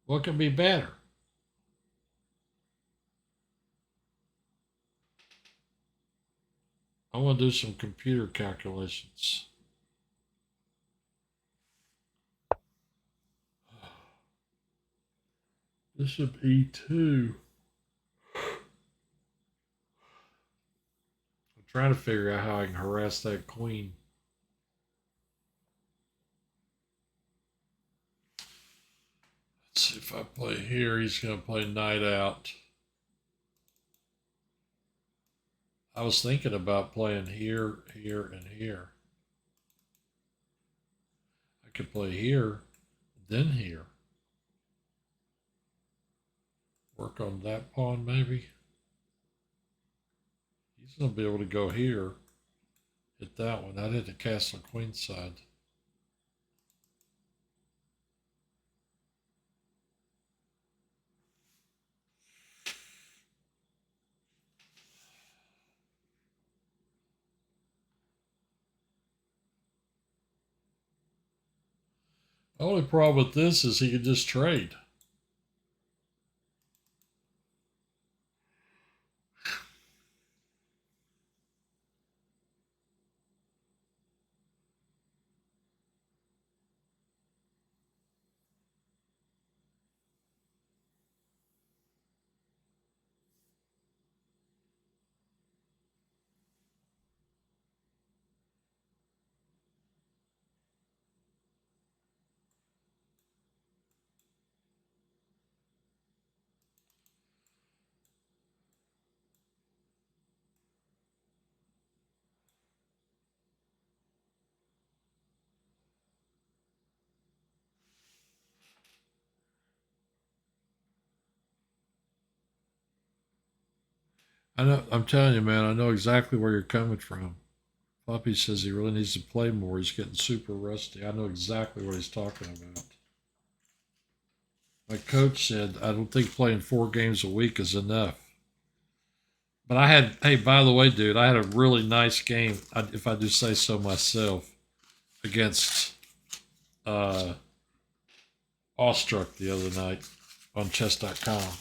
what can be better? I want to do some computer calculations. Bishop E2. I'm trying to figure out how I can harass that queen. Let's see if I play here, he's going to play knight out. I was thinking about playing here, here, and here. I could play here, then here. Work on that pawn, maybe. He's going to be able to go here. Hit that one. I'd hit the castle queen side. The only problem with this is he could just trade. I know. I'm telling you, man. I know exactly where you're coming from. Poppy says he really needs to play more. He's getting super rusty. I know exactly what he's talking about. My coach said, I don't think playing 4 games a week is enough. But I had, hey, by the way, dude, I had a really nice game, if I do say so myself, against Awestruck the other night on chess.com.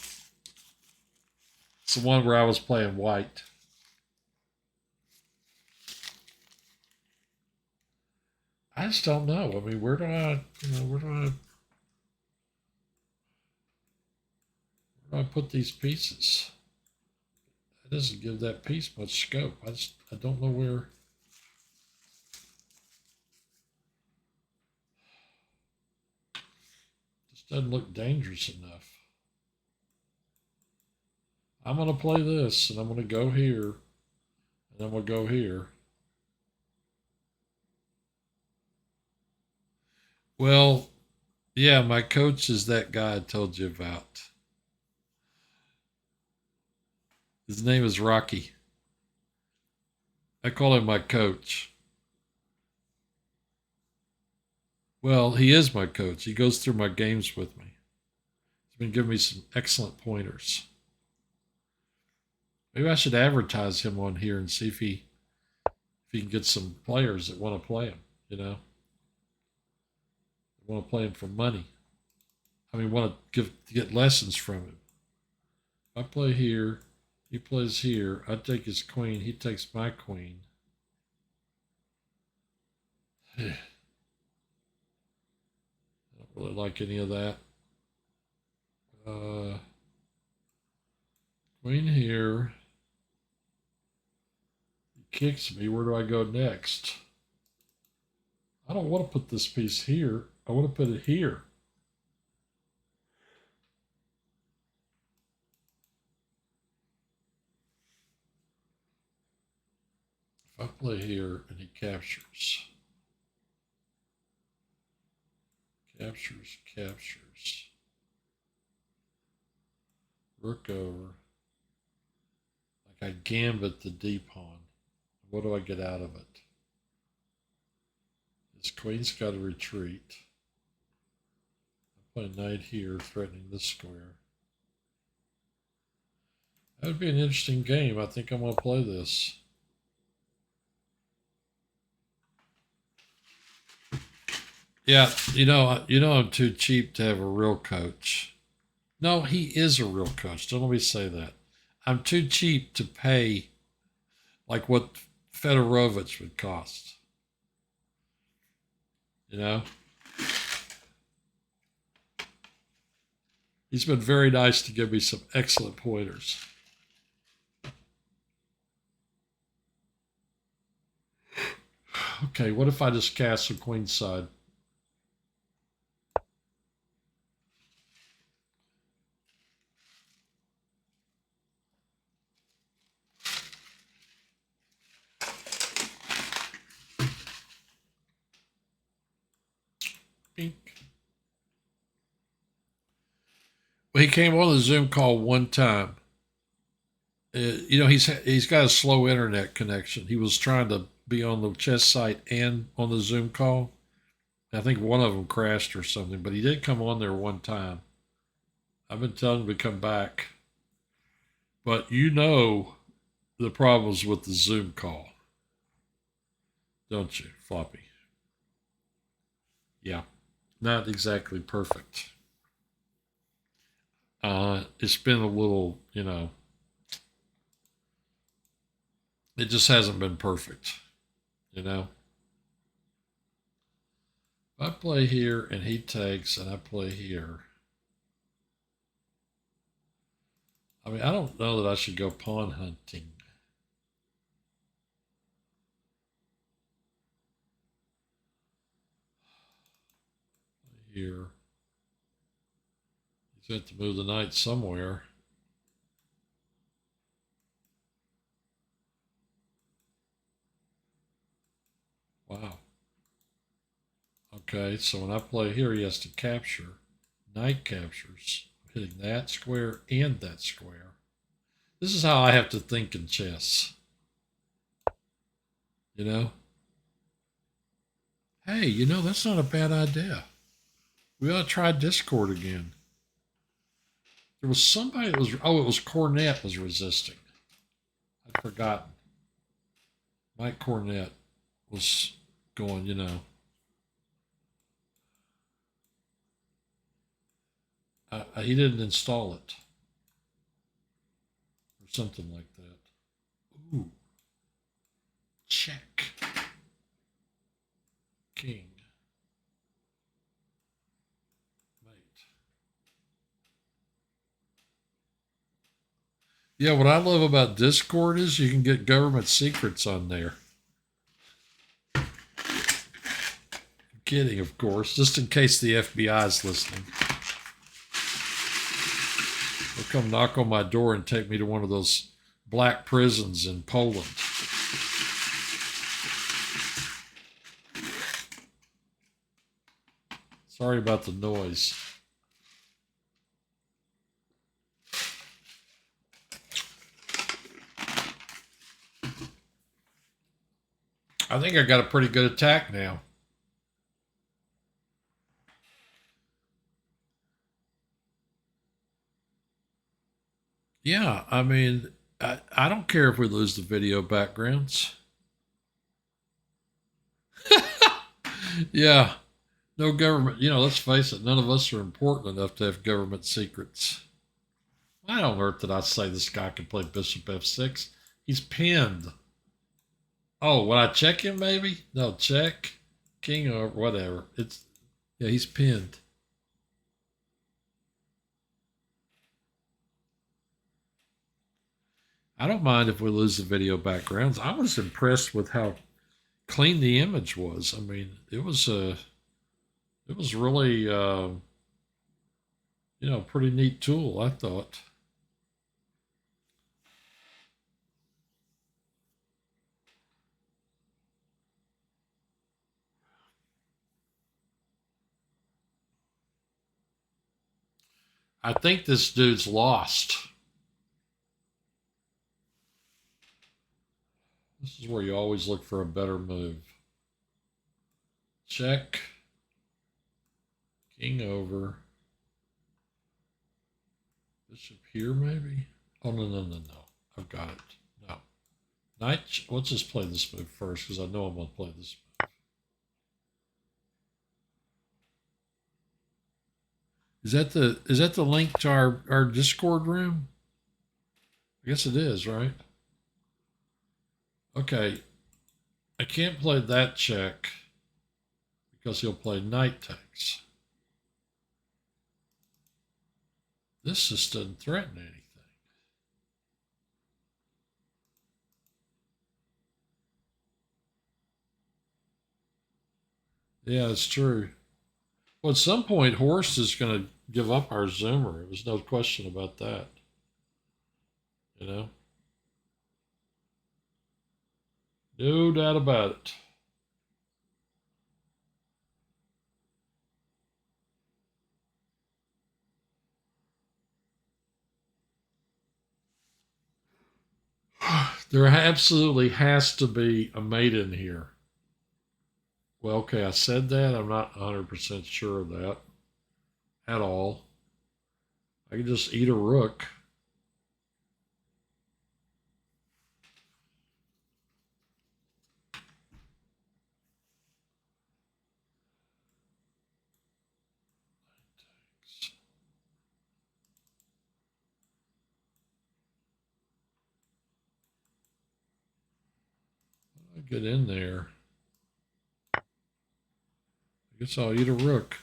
It's the one where I was playing white. I just don't know. I mean, where do I put these pieces? It doesn't give that piece much scope. I don't know where. This doesn't look dangerous enough. I'm going to play this, and I'm going to go here, and then we'll go here. Well, yeah, my coach is that guy I told you about. His name is Rocky. I call him my coach. Well, he is my coach. He goes through my games with me. He's been giving me some excellent pointers. Maybe I should advertise him on here and see if he can get some players that want to play him, you know? They want to play him for money. I mean, want to get lessons from him. If I play here, he plays here. I take his queen. He takes my queen. I don't really like any of that. Queen here. He kicks me. Where do I go next? I don't want to put this piece here. I want to put it here. If I play here and he captures. Captures. Rook over. Like I gambit the d pawn. What do I get out of it? His queen's got to retreat. I play knight here, threatening this square. That would be an interesting game. I think I'm going to play this. Yeah, you know, I'm too cheap to have a real coach. No, he is a real coach. Don't let me say that. I'm too cheap to pay like what Fedorovich would cost. You know? He's been very nice to give me some excellent pointers. Okay, what if I just cast some queenside? Well, he came on the Zoom call one time. He's got a slow internet connection. He was trying to be on the chess site and on the Zoom call. I think one of them crashed or something, but he did come on there one time. I've been telling him to come back, but the problems with the Zoom call, don't you, Floppy? Yeah, not exactly perfect. It's been a little, it just hasn't been perfect, you know. If I play here and he takes and I play here, I mean, I don't know that I should go pawn hunting. Here, he's got to move the knight somewhere. Wow. Okay, so when I play here, he has to capture. Knight captures, hitting that square and that square. This is how I have to think in chess. You know? Hey, that's not a bad idea. We ought to try Discord again. There was somebody that it was Cornet was resisting. I'd forgotten. Mike Cornet was going, he didn't install it. Or something like that. Ooh. Check. King. Yeah, what I love about Discord is you can get government secrets on there. I'm kidding, of course, just in case the FBI is listening. They'll come knock on my door and take me to one of those black prisons in Poland. Sorry about the noise. I think I got a pretty good attack now. Yeah, I mean, I don't care if we lose the video backgrounds. Yeah, no government. Let's face it, none of us are important enough to have government secrets. Why on earth did I say this guy can play bishop f6? He's pinned. Oh, when I check him, maybe? No, check. King or whatever. He's pinned. I don't mind if we lose the video backgrounds. I was impressed with how clean the image was. I mean, it was really pretty neat tool, I thought. I think this dude's lost. This is where you always look for a better move. Check. King over. Bishop here, maybe? Oh, no. I've got it. No. Knight. Let's just play this move first because I know I'm going to play this move. Is that the link to our Discord room? I guess it is, right? Okay. I can't play that check because he'll play knight takes. This just doesn't threaten anything. Yeah, it's true. Well, at some point, Horst is going to give up our Zoomer. There's no question about that. No doubt about it. There absolutely has to be a mate in here. Well, okay, I said that. I'm not 100% sure of that at all. I could just eat a rook. I get in there. I guess I'll eat a rook.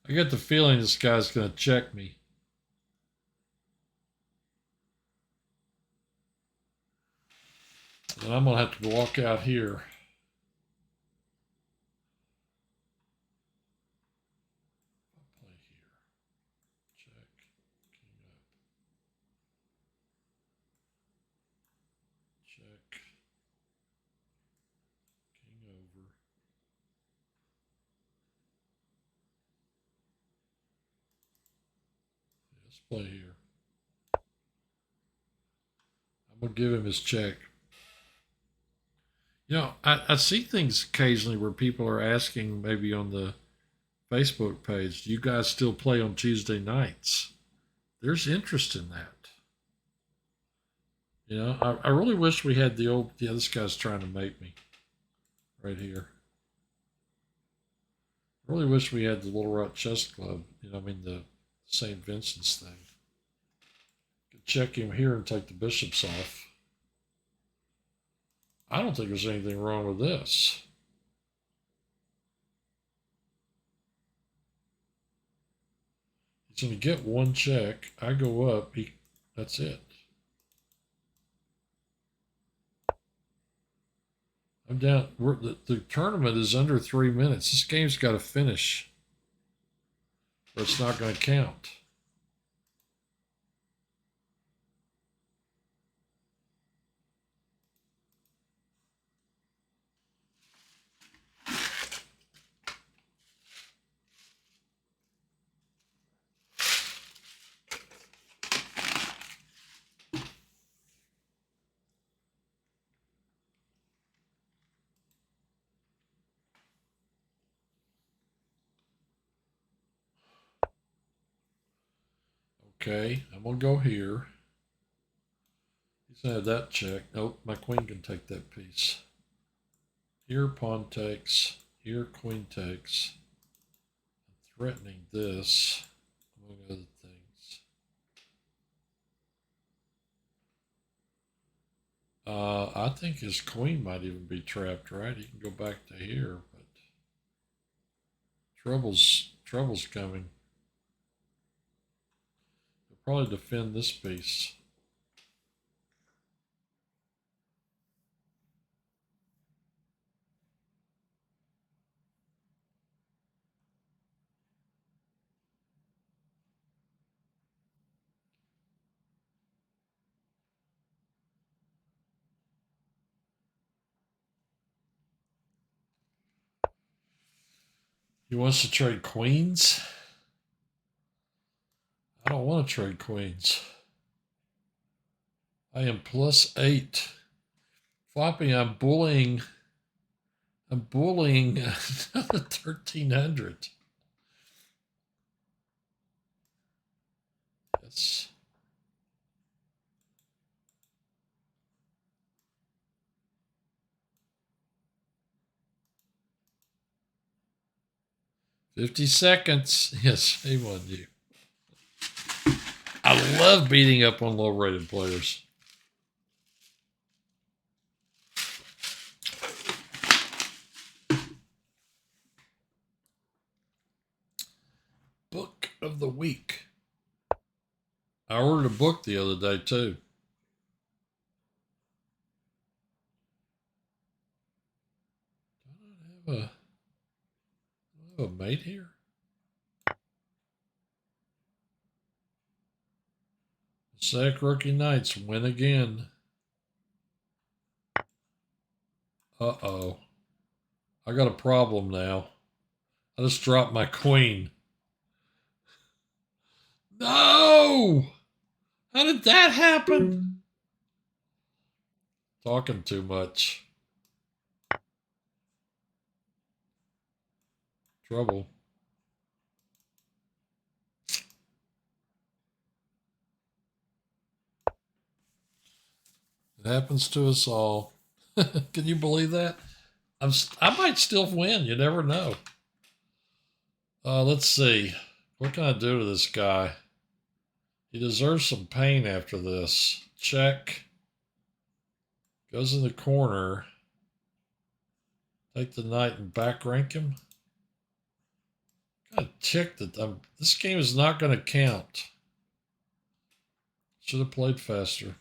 I get the feeling this guy's going to check me. And I'm going to have to walk out here. Play here. Check. King up. Check. King over. Let's play here. I'm going to give him his check. You know, I see things occasionally where people are asking, maybe on the Facebook page, do you guys still play on Tuesday nights? There's interest in that. You know, I really wish we had the old, yeah, this guy's trying to mate me right here. I really wish we had the Little Rock Chess Club, you know, I mean, the St. Vincent's thing. Could check him here and take the bishops off. I don't think there's anything wrong with this. He's going to get one check. I go up. That's it. I'm down. The tournament is under 3 minutes. This game's got to finish, or it's not going to count. Okay, I'm going to go here. He's going to have that check. Nope, my queen can take that piece. Here, pawn takes. Here, queen takes. I'm threatening this, among other things. I think his queen might even be trapped, right? He can go back to here, but trouble's coming. He'll probably defend this piece. He wants to trade queens? I don't want to trade queens. I am +8. Floppy, I'm bullying another 1300. Yes. $50 seconds. Yes, shame on you. I love beating up on low-rated players. Book of the week. I ordered a book the other day too. Do I have a mate here? Mosaic Rookie Knights win again. Uh-oh. I got a problem now. I just dropped my queen. No! How did that happen? Talking too much. Trouble. It happens to us all. Can you believe that? I might still win. You never know. Let's see. What can I do to this guy? He deserves some pain after this. Check. Goes in the corner. Take the knight and back rank him. Gotta check that. This game is not going to count. Should have played faster.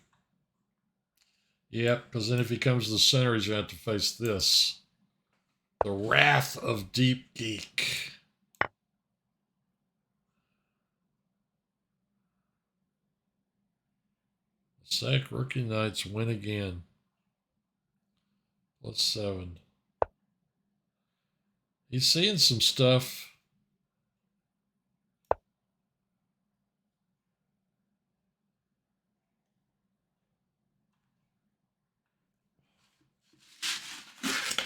Yep, because then if he comes to the center, he's going to have to face this. The Wrath of Deep Geek. Mosaic Rookie Knights win again. +7. He's seeing some stuff.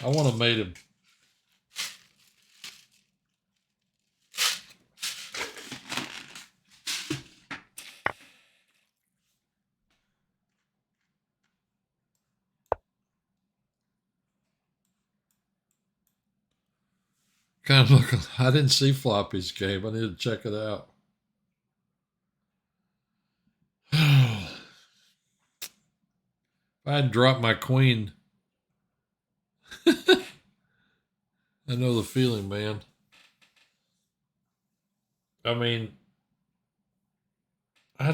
I want to mate him. Kind of looking. I didn't see Floppy's game. I need to check it out. If I hadn't dropped my queen, I know the feeling, man. I mean, I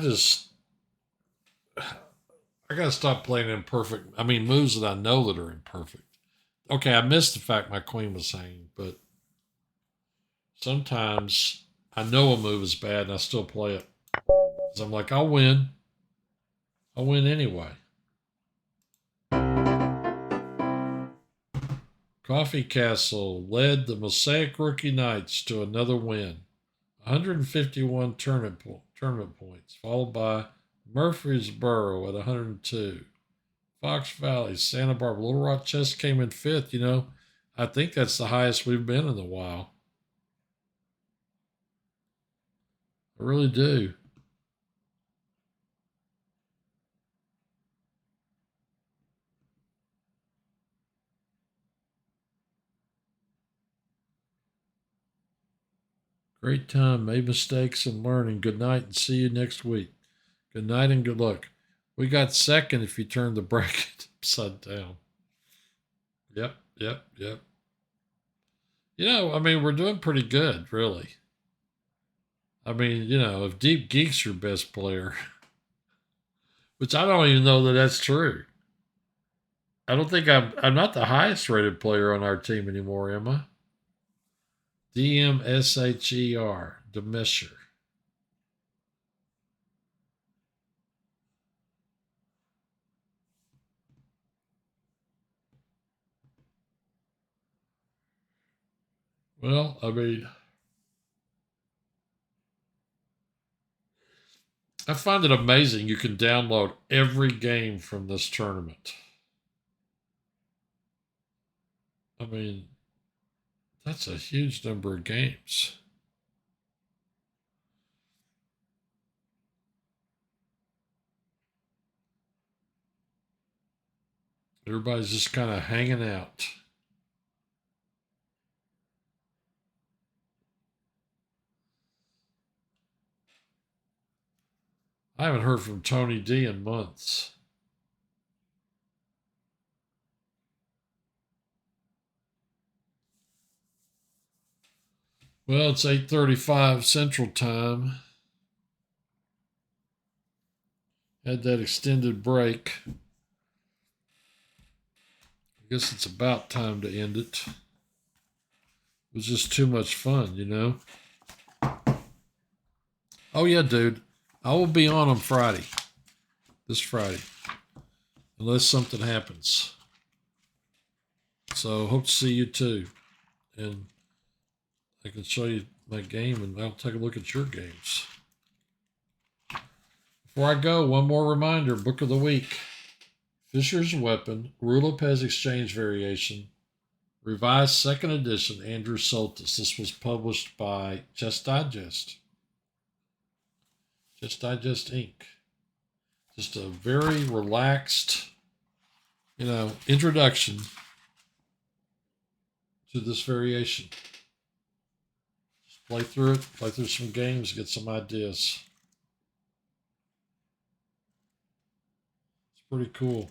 gotta stop playing imperfect. I mean, moves that I know that are imperfect. Okay, I missed the fact my queen was hanging, but sometimes I know a move is bad and I still play it. Because I'm like, I'll win. I'll win anyway. Coffee Castle led the Mosaic Rookie Knights to another win. 151 tournament points, followed by Murfreesboro at 102. Fox Valley, Santa Barbara, Little Rock Chess came in 5th. You know, I think that's the highest we've been in a while. I really do. Great time, made mistakes and learning. Good night and see you next week. Good night and good luck. We got second if you turn the bracket upside down. Yep. You know, I mean, we're doing pretty good, really. I mean, you know, if Deep Geek's your best player, which I don't even know that that's true. I don't think I'm not the highest rated player on our team anymore, am I? DMSHER, Demesher. Well, I mean, I find it amazing you can download every game from this tournament. I mean, that's a huge number of games. Everybody's just kind of hanging out. I haven't heard from Tony D in months. Well, it's 8:35 Central Time. Had that extended break. I guess it's about time to end it. It was just too much fun, you know? Oh, yeah, dude. I will be on Friday. This Friday. Unless something happens. So, hope to see you too. And I can show you my game and I'll take a look at your games. Before I go, one more reminder, Book of the Week. Fisher's Weapon, Rule of Pez Exchange Variation, Revised Second Edition, Andrew Soltis. This was published by Chess Digest. Chess Digest Inc. Just a very relaxed, introduction to this variation. Just play through it, play through some games, get some ideas. It's pretty cool.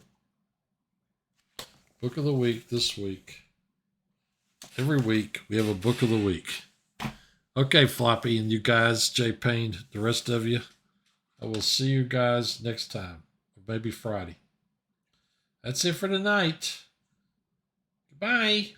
Book of the Week this week. Every week we have a Book of the Week. Okay, Floppy and you guys, Jay Payne, the rest of you, I will see you guys next time, or maybe Friday. That's it for tonight. Goodbye.